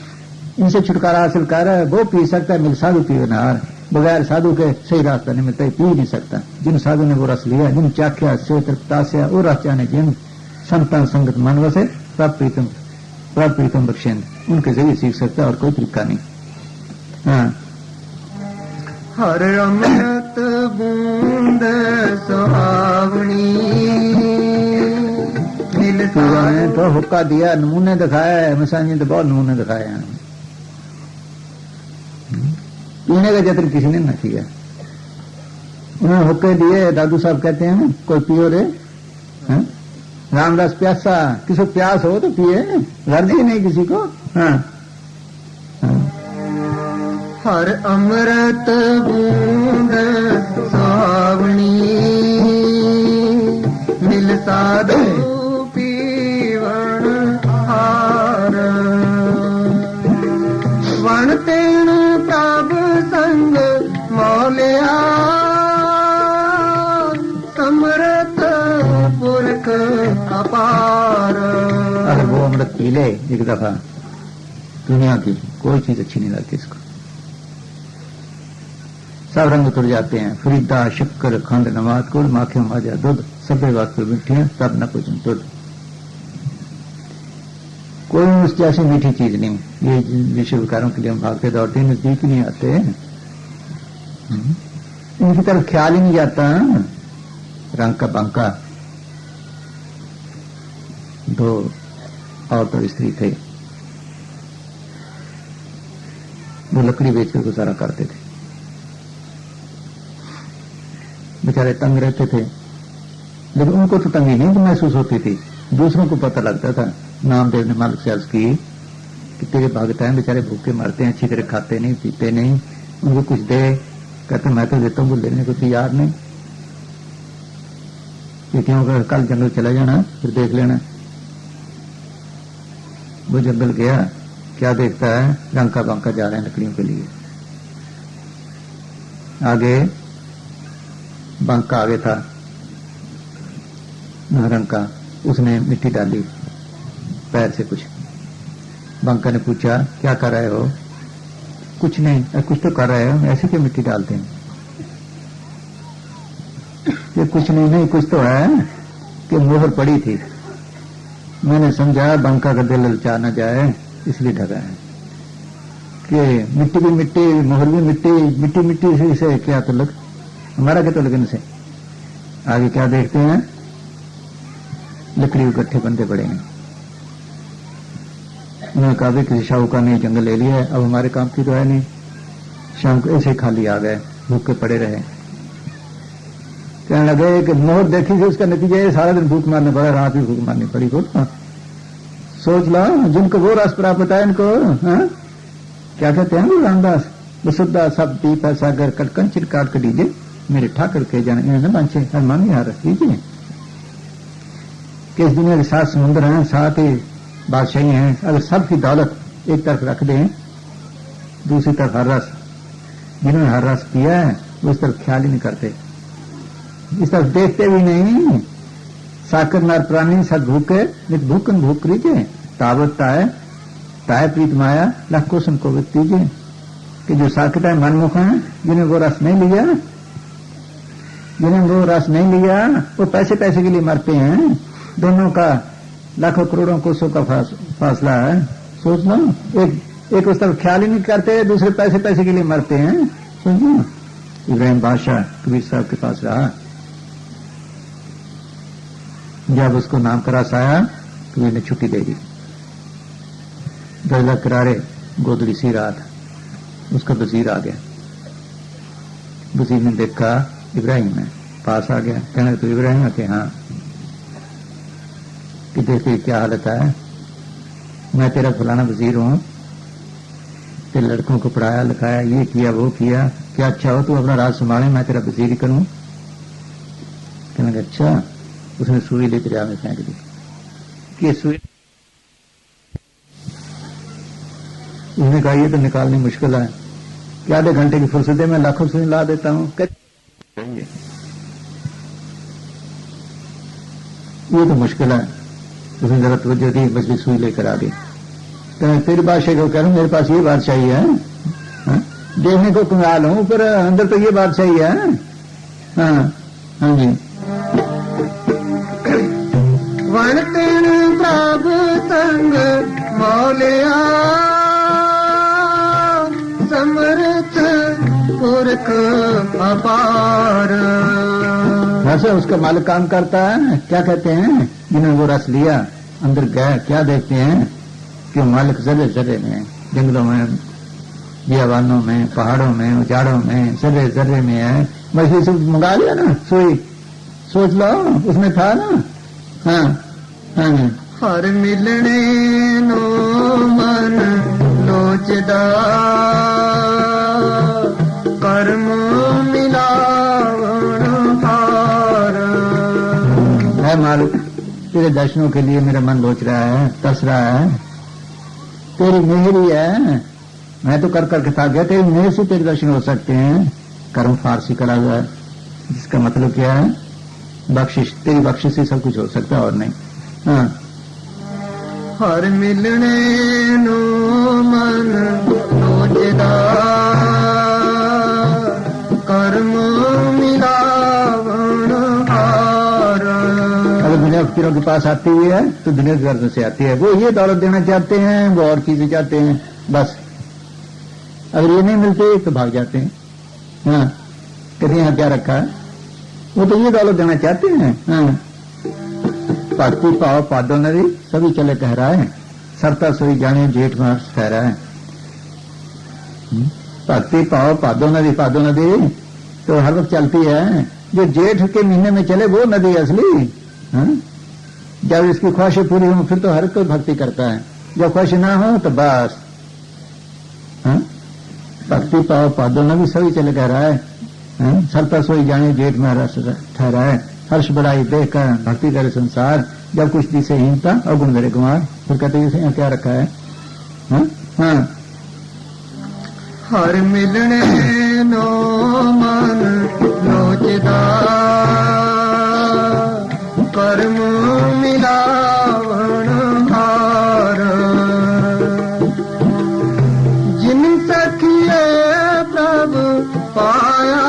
इनसे छुटकारा हासिल कर, वो पी सकता है। मिल साधु पीवनार, बगैर साधु के सही रास्ता नहीं मिलता, पी नहीं सकता। जिन साधु ने वो रस लिया, जिन चाख्या से तृप्तास्या, वो रस चाहने जिन संतान संगत मन वसे सब प्रीतम बख्शेंद, उनके जरिए सीख सकता है, और कोई तरीका नहीं। हाँ, हर अमृत बूंद सुहावनी मिल साधु। तो हुक्का दिया, नमूने दिखाए, मसानी तो बहुत नमूने दिखाए हैं। पीने का जतन किसी ने न किया। उन्होंने हुक्के दिए, दादू साहब कहते हैं कोई पियो रे, रामदास प्यासा, किसी को प्यास हो तो पिए, रद ही नहीं किसी को। हाँ, हर अमृत बूंद सुहावनी मिल साधु पीवन हार। वण तेण प्रभ संग मौलिया समृत पुरख अपार। अगर वो अमृत पी ले एक दफा, दुनिया की कोई चीज अच्छी नहीं लगती इसको। सब रंग तुर जाते हैं। फरीदा शक्कर खंड नवाद कुल माखे माजा दूध, सभ्य वास्तु मिठियां तब न कुछ दूध। कोई उस जैसी मीठी चीज नहीं। ये विश्व विकारों के लिए हम भागते दौड़ते नजदीक नहीं आते, इनकी तरफ ख्याल ही नहीं जाता। रंग का बांका, दो औरत और स्त्री थे, वो लकड़ी बेचकर गुजारा करते थे। बेचारे तंग रहते थे, लेकिन उनको तो तंगी नहीं महसूस होती थी, दूसरों को पता लगता था। नामदेव ने मालिक से अर्ज की कि तेरे भगत हैं, बेचारे भूखे मरते हैं, अच्छी तरह खाते नहीं पीते नहीं, उनको कुछ दे। कहते मैं तो देता हूँ, वो लेने को तैयार नहीं। ये क्यों? कर कल जंगल चला जाना, फिर देख लेना। वो जंगल गया, क्या देखता है, रंका बांका जा रहे हैं लकड़ियों के लिए। आगे बांका आगे था, रंका, उसने मिट्टी डाली पैर से कुछ। बांका ने पूछा क्या कर रहे हो? कुछ नहीं। कुछ तो कर रहे हो, ऐसे क्यों मिट्टी डालते हैं? ये कुछ नहीं, कुछ तो है कि मोहर पड़ी थी, मैंने समझा बांका का दिल ललचा न जाए इसलिए ढका है। कि मिट्टी भी मिट्टी, मोहर भी मिट्टी, मिट्टी मिट्टी से क्या तो लग, हमारा क्या तो लगन से। आगे क्या देखते हैं, लकड़ी इकट्ठे बंदे पड़े हैं। उन्होंने कहा भी किसी शाहूकार ने जंगल ले लिया है, अब हमारे काम की तो है नहीं। शाम को ऐसे खाली आ गए, भूखे पड़े रहे। कहने लगे कि मोहर देखी थी, उसका नतीजा है सारा दिन भूख मारने पड़ा, रात भी भूख मारनी पड़ी। सोच लो, जिनको वो रस प्राप्त है इनको, हाँ? क्या कहते हैं वो रामदास, वसुधा सब दीप सागर कंचन काट कर दीजिए, मेरे ठाकर के जाने इन्हें न बांचे अरमान यार कीजिए कि इस दुनिया के 7 समुद्र हैं, 7 ही बादशाही हैं, अगर सबकी दौलत एक तरफ रख दें, दूसरी तरफ हर रस, जिन्होंने हर रस किया है वो इस तरफ ख्याल ही नहीं करते, इस तरफ देखते भी नहीं। साकर नर प्राणी सद भूखे नित भूखन भूख रीजे, तावत ताय प्रीत माया लख कोशन को दीजिए। कि जो साकेट है मनमुख हैं, जिन्हें वो रस नहीं लिया, जिन्हें वो रस नहीं लिया वो पैसे पैसे के लिए मरते हैं। दोनों का लाखों करोड़ों कोसों का फासला है, सोच लो। एक उस तरफ ख्याल ही नहीं करते, दूसरे पैसे पैसे के लिए मरते हैं, सोच लो। इब्राहिम बादशाह कबीर साहब के पास रहा, जब उसको नाम का रस आया कबीर ने छुट्टी दे दी। दरला किनारे गोदड़ी सी रात, उसका वजीर आ गया, वजीर ने देखा इब्राहिम है, पास आ गया, कहने तो इब्राहिम है कि हाँ, कि देखिए क्या हालत है, मैं तेरा फलाना वजीर हूं, तेरे लड़कों को पढ़ाया लिखाया, ये किया वो किया, क्या अच्छा हो तू अपना राज संभाले, मैं तेरा वजीर ही करूं। कहने लगा अच्छा। उसने सुई ले दरिया में फेंक दी कि सुई, उसने कहा ये तो निकालनी मुश्किल है, कि आधे घंटे की फुर्सत है, मैं लाखों सुई ला देता हूं। ये तो मुश्किल है। उसने जरा तवज्जो दी, बस भी सुई लेकर आ गई। तो फिर बादशाह को कह रहा हूं मेरे पास ये बादशाही है, देखने को कंगाल हूं पर अंदर तो ये बादशाही है। हाँ जी। वणतेन प्रभु संग मौलिया समर्थ पुरख अपार। वैसे उसका मालिक काम करता है, क्या कहते हैं, जिन्होंने वो रस लिया अंदर गए, क्या देखते हैं कि मालिक जर्रे जर्रे में, जंगलों में, बियाबानों में, पहाड़ों में, उजाड़ों में, जर्रे जर्रे में है। मछली से मंगा लिया ना सुई, सोच लो उसमें था ना। हाँ हाँ जी। हर मिलने नो मन लोचदा कर्म मिलावन हार। है मालिक, तेरे दर्शनों के लिए मेरा मन लोच रहा है, तरस रहा है, तेरी मेहर ही है, मैं तो कर करके थक गया, तेरी मेहर से तेरे दर्शन हो सकते हैं। कर्म फारसी करा हुआ है, जिसका मतलब क्या है, बख्शिश, तेरी बख्शिश से सब कुछ हो सकता है और नहीं। हाँ। हर मिलने नो मन लोचदा कर्म मिलावन हार। अगर दुनिया फकीरों के पास आती हुई है तो दुनिया की गर्दन से आती है, वो ये दौलत देना चाहते हैं, वो और चीजें चाहते हैं, बस। अगर ये नहीं मिलते तो भाग जाते हैं। हाँ, कहते यहाँ क्या रखा है, वो तो ये दौलत देना चाहते हैं। हाँ। भक्ति पाव पादो नदी सभी चले कह रहा है, सरता सोई जाने जेठ मास ठहरा है। भक्ति पाव पादो नदी तो हर वक्त चलती है, जो जेठ के महीने में चले वो नदी असली। हाँ? जब इसकी ख्वाहिशें पूरी हो फिर तो हर कोई भक्ति करता है, जब ख्वाहिश ना हो तो बस। हाँ? भक्ति पाव पादो नदी सभी चले कह रहा है, सरता सोई जाने जेठ में रस ठहरा है। हर्ष बढ़ाई देख कर भक्ति करे संसार, जब कुछ दिसे हीनता और गुण करे कुमार। फिर कहते हैं क्या रखा है। हाँ? हाँ। हर मिलने नो मन लोचदा कर्म मिलावन हार। जिन सखिए प्रभु पाया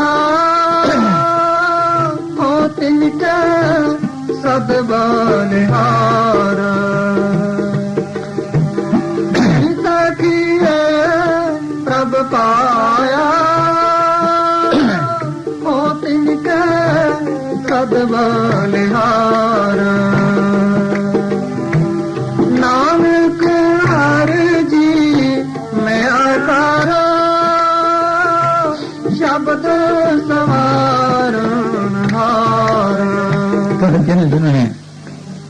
हो तिनके सब बलिहार। सखिए प्रभु पाया हो तिनके सब बलिहार। नानक हर जी में आकार शब्द सवारण हार। जिन्होंने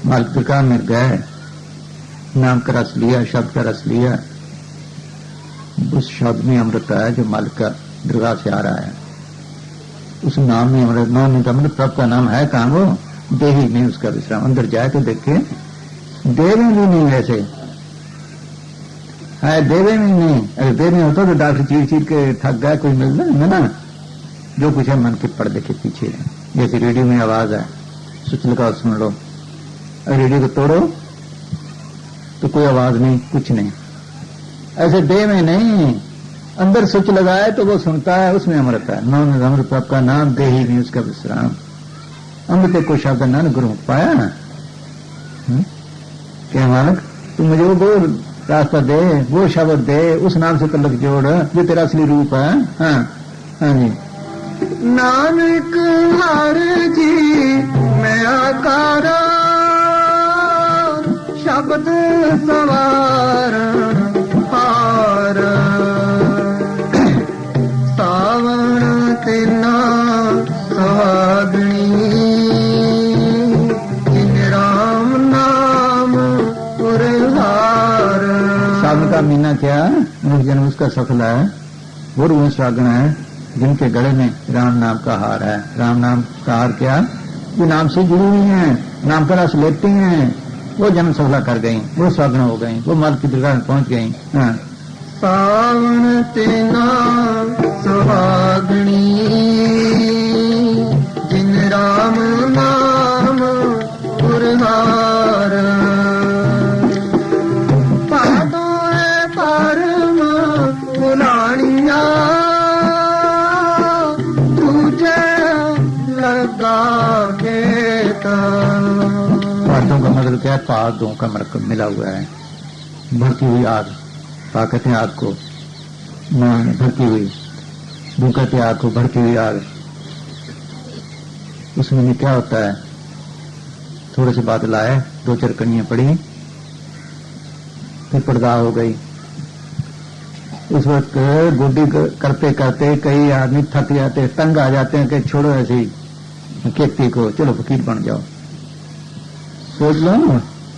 मालिक दुकान में गए, नाम का रस लिया, शब्द का रस लिया, उस शब्द में अमृत है जो मालिक का दरगाह से आ रहा है। उस नाम में अमृत नाम में अमृत प्रभु का नाम है कहाँ वो देही में उसका विश्राम। अंदर जाए तो देखे देवे भी नहीं, वैसे है देवे में नहीं। अगर देवे में होता तो डॉक्टर चीर चीर के थक गया, कोई मिलना ना। जो कुछ है मन के पर्दे के पीछे है। जैसे रेडियो में आवाज है, स्विच लगाओ सुन लो, अगर रेडियो को तोड़ो तो कोई आवाज नहीं, कुछ नहीं। ऐसे देह में नहीं, अंदर स्विच लगाए तो वो सुनता है, उसमें अमृत है। नाम अमृत प्रभु का नाम देही में उसका विश्राम। अमृत को शब्द नानक गुरु पाया ना। क्या मालक तू मुझे वो रास्ता दे, वो शब्द दे, उस नाम से तलक जोड़, जो तेरा असली रूप है। हाँ हाँ जी। नानक हर जी मैं आकारा शब्द सवार हार सावन तेना सुहागणी जिन राम नाम उरहार। सावन का महीना क्या मनुष्य जन्म उसका सफल है, वो रूह सुहागण है जिनके गले में राम नाम का हार है। राम नाम का हार क्या, जो नाम से जुड़ी हुई हैं, नाम का रस लेती हैं, वो जन्म सफला कर गई, वो सुहागण हो गई, वो माल की दरगाह में पहुंच गई। हाँ। सावन तेना सुहागणी जिन राम नाम उरहार पादो है परम बुलानिया पादों का मतलब क्या है, पादों का मतलब मिला हुआ है, भड़की हुई आग। पा कहते हैं आग को, भड़की हुई, धू कहते हैं आग को, भड़की हुई आग। उसमें क्या होता है, थोड़े से बादल आए, दो चार कणियां पड़ी, फिर पर्दा हो गई। उस वक्त गोडी करते करते कई आदमी थक जाते, तंग आ जाते हैं कि छोड़ो ऐसे ही खेती को, चलो फकीर बन जाओ। सोच लो,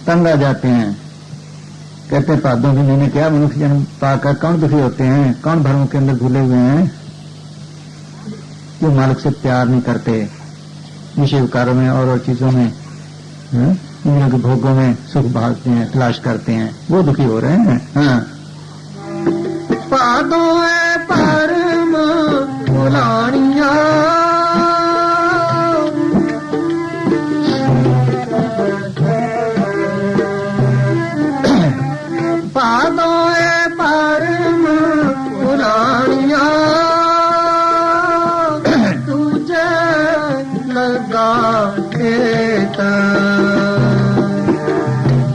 तंग आ जाते हैं। कहते हैं पादों की मैंने क्या मनुष्य जन्म पाकर कौन दुखी होते हैं, कौन भरों के अंदर भूले हुए हैं, जो मालिक से प्यार नहीं करते, विषय विकारों में और चीजों में, इंद्रियों के भोगों में सुख भागते हैं, तलाश करते हैं, वो दुखी हो रहे हैं। हाँ। पादों है परम बुलानिया पादों है परम बुलानिया तुझे लगा खेता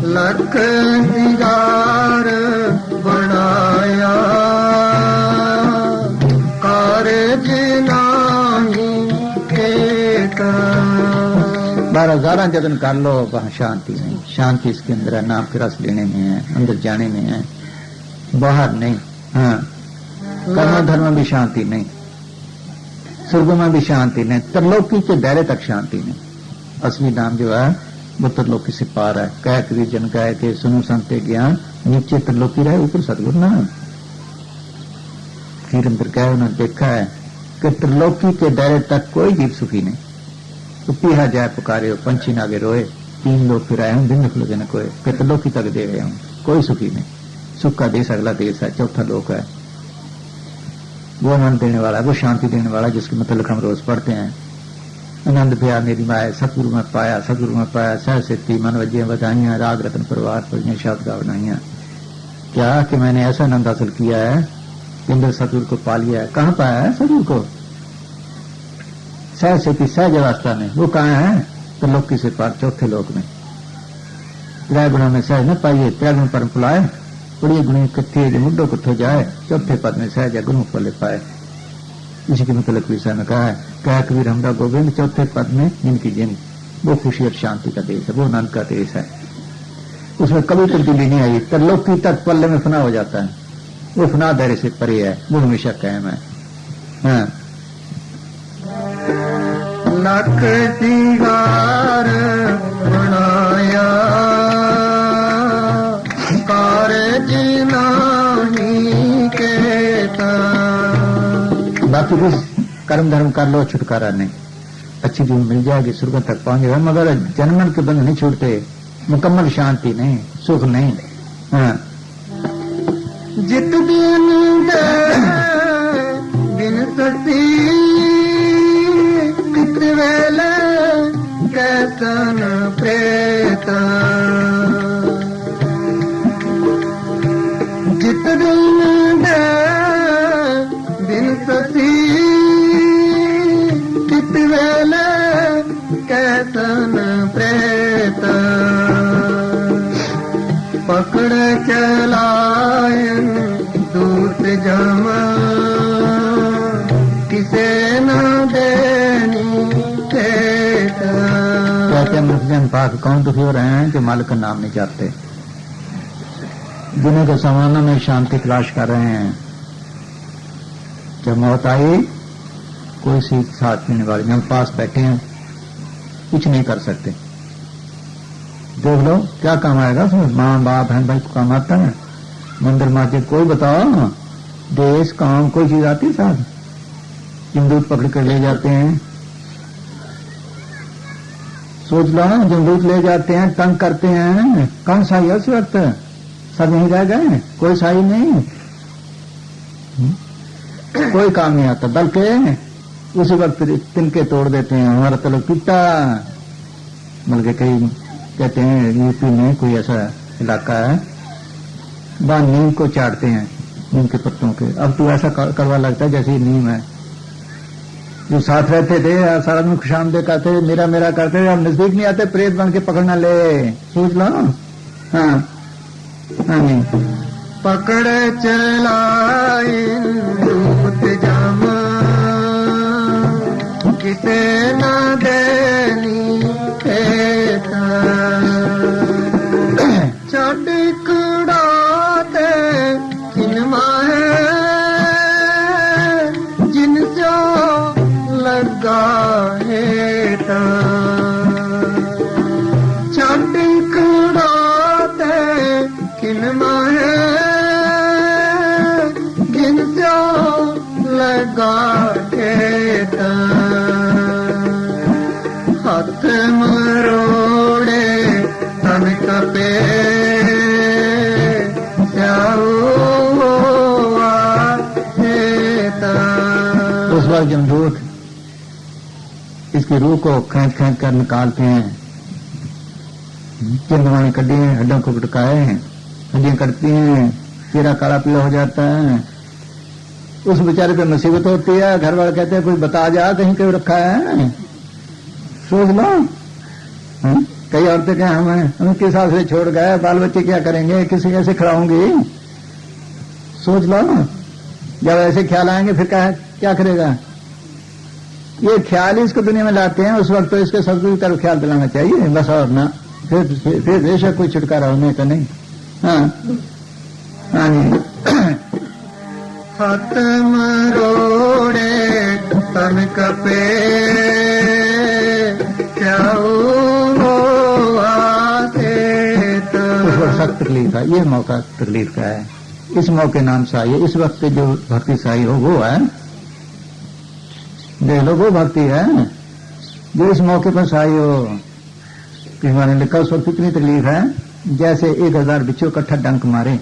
लख दीदार बनाया कारज नाही केता। 12,000 जतन कर लो, वहां शांति नहीं। शांति इसके अंदर है, नाम के रस लेने में है, अंदर जाने में है, बाहर नहीं। हाँ। कर्म धर्म में शांति नहीं, स्वर्ग में भी शांति नहीं, त्रिलोकी के दायरे तक शांति नहीं। असली नाम जो है वो त्रिलोकी से पार है। कह कबीर जन कहे के सुनो संते ज्ञान, नीचे त्रिलोकी रहे, ऊपर सतगुरु नाम। फिर अंदर कहे उन्होंने देखा है कि त्रिलोकी के दायरे तक कोई जीव सुखी नहीं। तो पीहा जाए पुकारे, पंछी नागे रोए, 3 लोग फिर आए हूं, दिन खुले न कोई, कि त्रिलोकी तक दे गए हूं, कोई सुखी नहीं। सुख का देश अगला देश है, चौथा लोक है। वो आनंद देने वाला, वो शांति देने वाला, जिसके मतलब हम रोज पढ़ते हैं। आनंद भया मेरी माए, सतगुरु में पाया, सतगुरु में पाया, सह सिद्धि मन वजियां बधाइयां, राग रतन परिवार पर शब्द का बनाइयां। क्या कि मैंने ऐसा आनंद हासिल किया है कि अंदर सतगुरु को पा लिया है। कहाँ पाया है सतगुरु को? सह सिद्धि सहज अवस्था में। वो कहाँ है? तो लोकी से पार, चौथे लोक में। त्रय गुणों में सहज न पाइए, त्रय गुण परम पुलाए, बड़ी गुणी कथे जो मुड्डो कथो जाए, चौथे पद में सहज गुरु फले पाए। इसी के मतलब विषय में कहा है, कह कबीर हमरा गोविंद, चौथे पद में जिनकी जिन, वो खुशी और शांति का देश है, वो आनंद का देश है। उसमें कभी तब्दीली नहीं आई। त्रिलोकी तक पल्ले में फना हो जाता है, वो फना दायरे से परे है, वो हमेशा कायम है। हाँ। लख दीवार बनाया कारज नाही केता। बाकी कुछ कर्म धर्म कर लो, छुटकारा नहीं। अच्छी जीवन मिल जाएगी, स्वर्ग तक पहुंचेगा, मगर जन्मन के बंध नहीं छूटते, मुकम्मल शांति नहीं, सुख नहीं। हाँ। जित दिन दे दिन सती कित वेले कैसन प्रेत, जित दिन दे दिन सती कित वेले कैसन प्रेत, पकड़ चलायन दूत जमा किसे न देनी देता। कहते हैं मुस्लिम पाक कौन दुखी हो रहे हैं जो मालिक का नाम नहीं चाहते, दुनिया के सामानों में शांति तलाश कर रहे हैं। जब मौत आई कोई सी साथ देने वाली, हम पास बैठे हैं, कुछ नहीं कर सकते। देख लो क्या काम आएगा उसमें, माँ बाप बहन भाई को काम आता है, मंदिर मस्जिद कोई बताओ, देश काम कोई चीज आती है साथ, जमदूत पकड़ कर ले जाते हैं। सोच लो ना, जमदूत ले जाते हैं, तंग करते हैं, कौन सही है उस वक्त, सब यहीं रह गए, कोई सही नहीं, कोई काम नहीं आता, बल्कि उसी वक्त तिनके तोड़ देते हैं। हमारा तलक पीता, बल्कि कई कहते हैं यूपी में कोई ऐसा इलाका है वहां नीम को चाटते हैं, नीम के पत्तों के। अब तो ऐसा कड़वा लगता है जैसे नीम है। जो साथ रहते थे सारा दिन खुशामदे करते, मेरा मेरा करते, अब नजदीक नहीं आते, प्रेत बन के पकड़ना ले, सोच लो। हाँ हाँ नहीं, पकड़ चलाए दूत जमा किसे न देनी देता, छड़कड़ाते किनमा है जिनसे लगा हेता, छड़कड़ाते किनमा है जिनसे लगा हेता, हाथ मरोड़े तन कपे उस बार जमदूत इसकी रूह को खींच खींच कर निकालते हैं, चिंदवाने कड्डी हैं, हड्डों को गुटकाए हैं, हड्डियां कटती हैं, चेहरा काला पीला हो जाता है। उस बेचारे पे मुसीबत होती है, घर वाले कहते हैं कोई बता जा कहीं क्यों रखा है, सोच लो। कई औरतें क्या हमें किस हाथ से छोड़ गए, बाल बच्चे क्या करेंगे, किसी कैसे खिलाऊंगी, सोच लो। जब ऐसे ख्याल आएंगे फिर क्या करेगा। ये ख्याल ही इसको दुनिया में लाते हैं, उस वक्त तो इसके सब की तरफ ख्याल दिलाना चाहिए बस, और ना फिर बेशक कोई छुटकारा होने का नहीं। हाँ हाँ नहीं। हाथ मरोड़े तन कपे क्या सख्त तकलीफ है, ये मौका तकलीफ का है, इस मौके नाम साई है। इस वक्त जो भक्ति साई हो वो है, देख लो वो भक्ति है जो इस मौके पर साई हो। किसी ने लिखा उस वक्त कितनी तकलीफ है, जैसे 1000 बिच्छू इकट्ठा डंक मारे,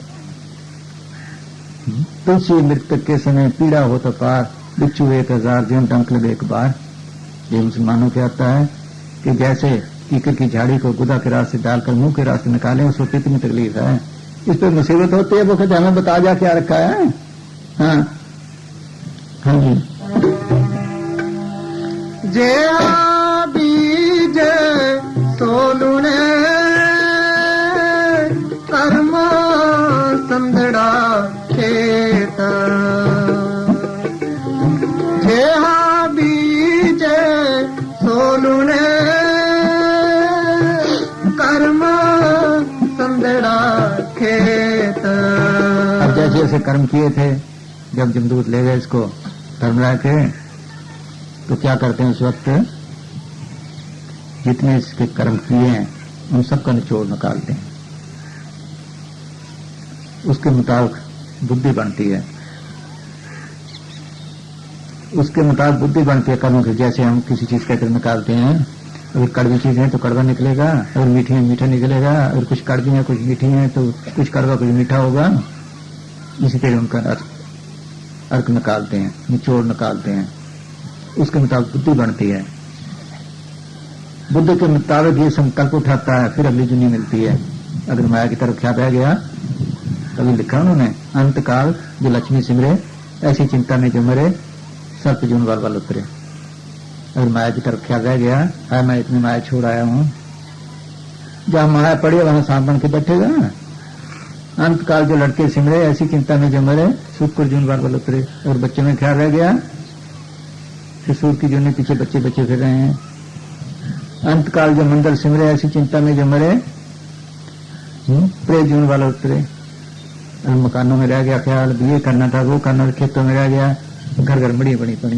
तुलसी मृतक के समय पीड़ा हो तो पार, बिच्छू 1000 जो डंक लगे एक बार। ये मुसलमानों के आता है कि जैसे कीकर की झाड़ी को गुदा के रास्ते डालकर मुंह के रास्ते निकाले, उस वक्त इतनी तकलीफ है। इस पर मुसीबत होती है, वो कहते हमें बता जा क्या रखा है। हाँ हाँ जी। जे बीज सोलुने कर्म संदड़ा खेता, जे बीज सोलुने कर्म संदड़ा खेता। अब जैसे जैसे कर्म किए थे, जब जमदूत ले गए इसको धर्मराज के, तो क्या करते हैं उस वक्त जितने इसके कर्म किए हैं उन सबका निचोड़ निकालते हैं, उसके मुताबिक बुद्धि बनती है। उसके मुताबिक बुद्धि बनती है कर्मों की। जैसे हम किसी चीज का निकालते हैं, अगर कड़वी चीज है तो कड़वा निकलेगा, अगर मीठी है मीठा निकलेगा, अगर कुछ कड़वी है कुछ मीठी है तो कुछ कड़वा कुछ मीठा होगा। इसी तरह उनका अर्थ निकालते हैं, निचोड़ निकालते हैं, उसके मुताबिक बुद्धि बनती है। बुद्ध के मुताबिक ये संकल्प उठाता है, फिर अगली दुनिया मिलती है। अगर माया की तरफ ख्याल रह गया, कभी लिखा उन्होंने, अंतकाल जो लक्ष्मी सिमरे ऐसी चिंता में जो मरे, सर्प जून वाल वाल उतरे। अगर माया की तरफ ख्याल रह गया, है मैं इतनी माया छोड़ आया हूं, जहां माया पड़ी वहां सांप बन के बैठेगा। अंतकाल जो लड़के सिमरे ऐसी चिंता में जो मरे, शुक्र जून वाल वाल उतरे। अगर बच्चे में ख्याल रह गया, फिर सूर की जून पीछे बच्चे बच्चे फिर रहे हैं। अंतकाल जो मंडल सिमरे ऐसी चिंता में जो मरे, प्रे जून वाला उतरे। अगर मकानों में रह गया ख्याल, ये करना था वो करना था, खेतों में रह गया, घर घर बड़ी बड़ी पड़ी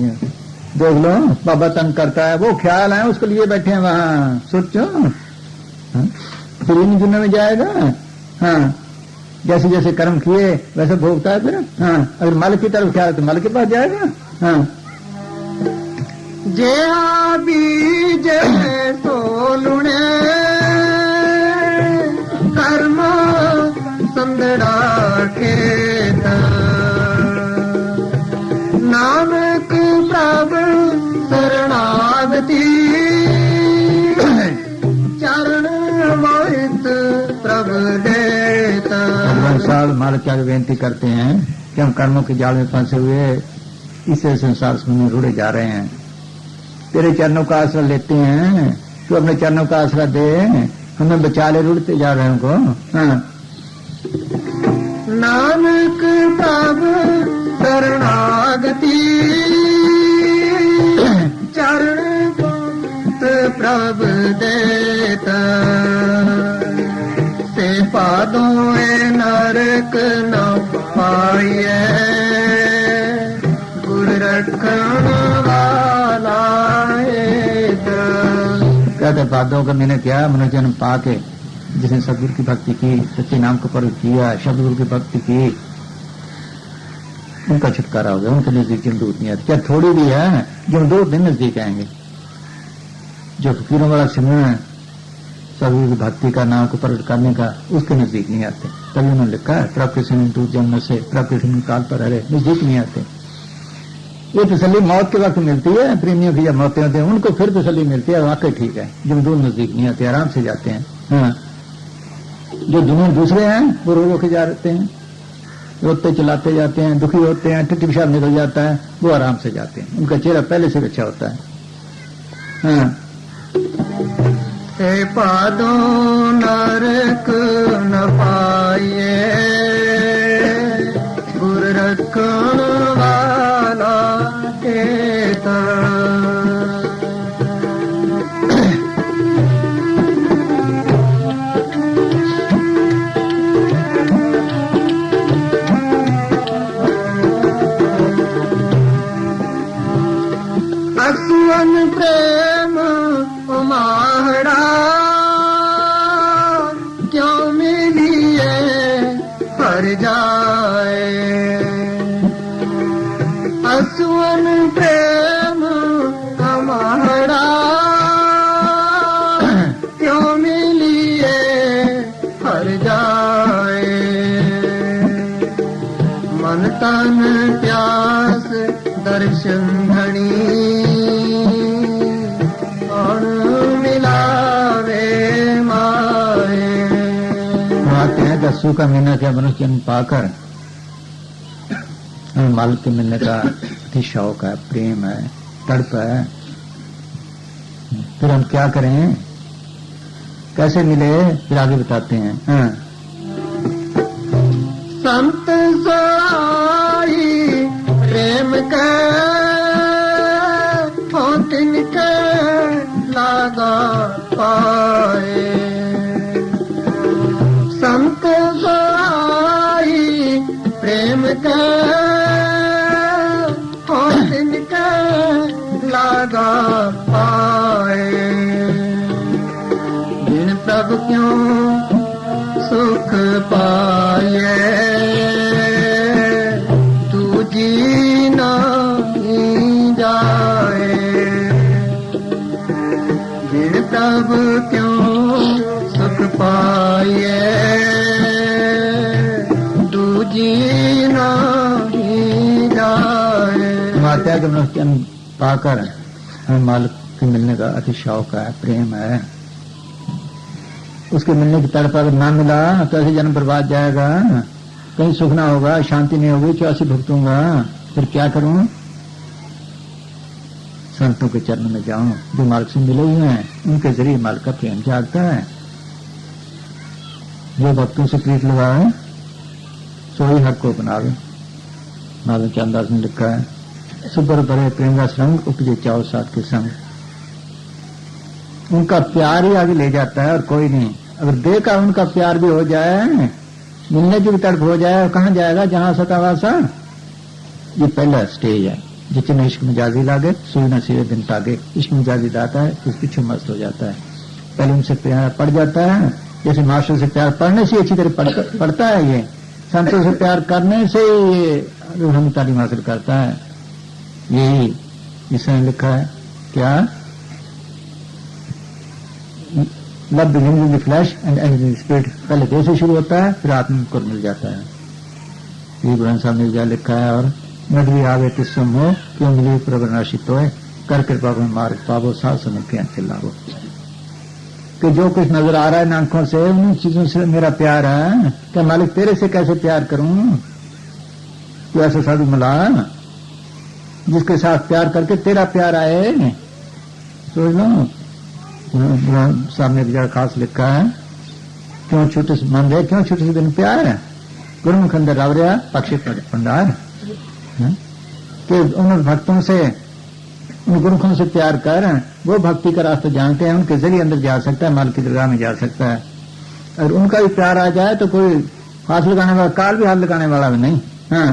देख लो बाबा तंग करता है, वो ख्याल है उसके लिए बैठे हैं वहां, सोचो फिर इन दुनिया में जाएगा। हाँ, जैसे जैसे कर्म किए वैसे भोगता है फिर। हाँ, अगर मालिक की तरफ ख्याल तो मालिक के पास जाएगा। हाँ, जे बीज सोलुणे कर्म संदड़ा खेत, नानक प्रभु शरणागति चरण मोहित प्रभु देता। भगवान साहब मालिक क्या बेनती करते हैं कि हम कर्मों के जाल में फंसे हुए इसे संसार में रुड़े जा रहे हैं, तेरे चरणों का आसरा लेते हैं, तू अपने चरणों का आसरा दे, हमें बचा ले, रुड़ते जा रहे हैं उनको। हाँ, नानक प्रभु शरणागति चरण प्रभु देता, से पादों नरक न पाइए, गुर रखण वाला कहते पादों का मैंने क्या मनोजन्म पाके जिसने सदगुरु की भक्ति की, सच्चे नाम को प्रयोग किया, शब्द गुरु की भक्ति की, उनका छुटकारा हो गया, उनके नजदीक जमदूत नहीं आती। क्या थोड़ी भी है, जमदूत दिन नजदीक आएंगे। जो फकीरों वाला सिमरन सदगुरु की भक्ति का, नाम को प्रकट करने का, उसके नजदीक नहीं आते। तभी उन्होंने लिखा है प्रभ के सिमरन दूत जन्म से, प्रभ के सिमरन काल पर हरे, नजदीक नहीं आते। ये तसल्ली मौत के वक्त मिलती है, प्रेमियों की जब मौतें होती हैं उनको फिर तसल्ली मिलती है, वाकई ठीक है, जमदूत नजदीक नहीं आते, आराम से जाते हैं। हाँ, जो दुनिया दूसरे हैं वो रो रो के जाते हैं, रोते चलाते जाते हैं, दुखी होते हैं, टट्टी पेशाब निकल जाता है, वो आराम से जाते हैं, उनका चेहरा पहले से अच्छा होता है। हाँ, हे पादो नरक न पाइए, गुर रखण वाला केता। असुवन प्रेम उमाहड़ा क्यों मिलिए हर जाए, असुवन प्रेम उमाहड़ा क्यों मिलिए हर जाए, मन तन प्यास दर्शन धनी दस्सू का महीना क्या मनुष्य जन्म पाकर मालिक के मिलने का अति शौक है, प्रेम है, तड़प है। फिर हम क्या करें, कैसे मिले, फिर आगे बताते हैं। हाँ, संत सोई प्रेम के होतिन के लागा पाए, संत सोई प्रेम के होतिन के लागा पाए, जिन प्रभु क्यों सो बिन प्रभु क्यों सुख पाए दूजी नहीं जाए। माता के मनुष्य जन्म पाकर हमें मालिक के मिलने का अति शौक है, प्रेम है। उसके मिलने की तड़प अगर ना मिला तो ऐसे जन्म बर्बाद जाएगा, कहीं सुख ना होगा, शांति नहीं होगी, 84 भुगतूंगा, फिर क्या करूं? संतों के चरण में जाऊं जो मार्ग से मिले हुए हैं, उनके जरिए मार्ग का प्रेम जागता है। जो भक्तों से प्रीत लगाए सो ही हर को बनावे। माधव चंदास ने लिखा है, सुबर बड़े प्रेम का संग उपजे चाओ साथ के संग। उनका प्यार ही आगे ले जाता है और कोई नहीं। अगर देह का उनका प्यार भी हो जाए, मिलने की भी तड़प हो जाए, कहां जाएगा? जहां सतावासा। ये पहला स्टेज है। जितने इश्क मिजाजी लागे सुई न सिरे दिन तागे। इश्क मिजाजी दाता है, उस पीछे मस्त हो जाता है। पहले उनसे प्यार पड़ जाता है, जैसे मास्टर से प्यार पढ़ने से अच्छी तरह पढ़ता है। ये संतों से प्यार करने से ये हम तालीम हासिल करता है। यही इसने लिखा है क्या? Love begins in the flash and ends in the spirit. पहले देह से शुरू होता है, फिर आत्मा को मिल जाता है। ये ग्रंथ साहब ने लिखा है। और नगरी आवे तिस्सम हो क्यों मिली प्रभनाशित होए कर कृपा में मार्ग पावो साथ समय के चिल्लाओ। कि जो कुछ नजर आ रहा है आंखों से, उन चीजों से मेरा प्यार है। क्या मालिक तेरे से कैसे प्यार करूं? तू ऐसा साधु मिला जिसके साथ प्यार करके तेरा प्यार आए। सोच लो, सामने बिचारा खास लिखा है, क्यों छोटे से मन रहे, क्यों छोटे से दिन प्यार है। गुरुमुख अंदर रावरिया पक्षी भंडार। कि उन भक्तों से, उन गुरुखों से प्यार कर, वो भक्ति का रास्ता जानते हैं, उनके जरिए अंदर जा सकता है, माल की दरगाह में जा सकता है। अगर उनका भी प्यार आ जाए तो कोई हाथ लगाने वाला, काल भी हाथ लगाने वाला भी नहीं। हाँ,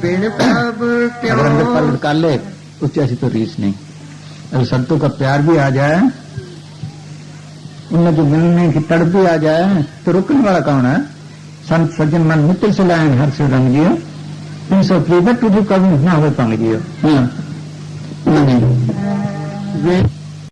बिन प्रभु क्यों अगर अंदर पलट कर ले उस जैसी तो रीस नहीं। अगर संतों का प्यार भी आ जाए, उनमें जो मिलने की तड़प भी आ जाए, तो रुकने वाला कौन है? संत सज्जन मन मित्र से लाए हर से रंग जियो, 300 प्रीबट तुझे कभी ना हो पंग जियो। हाँ, नहीं।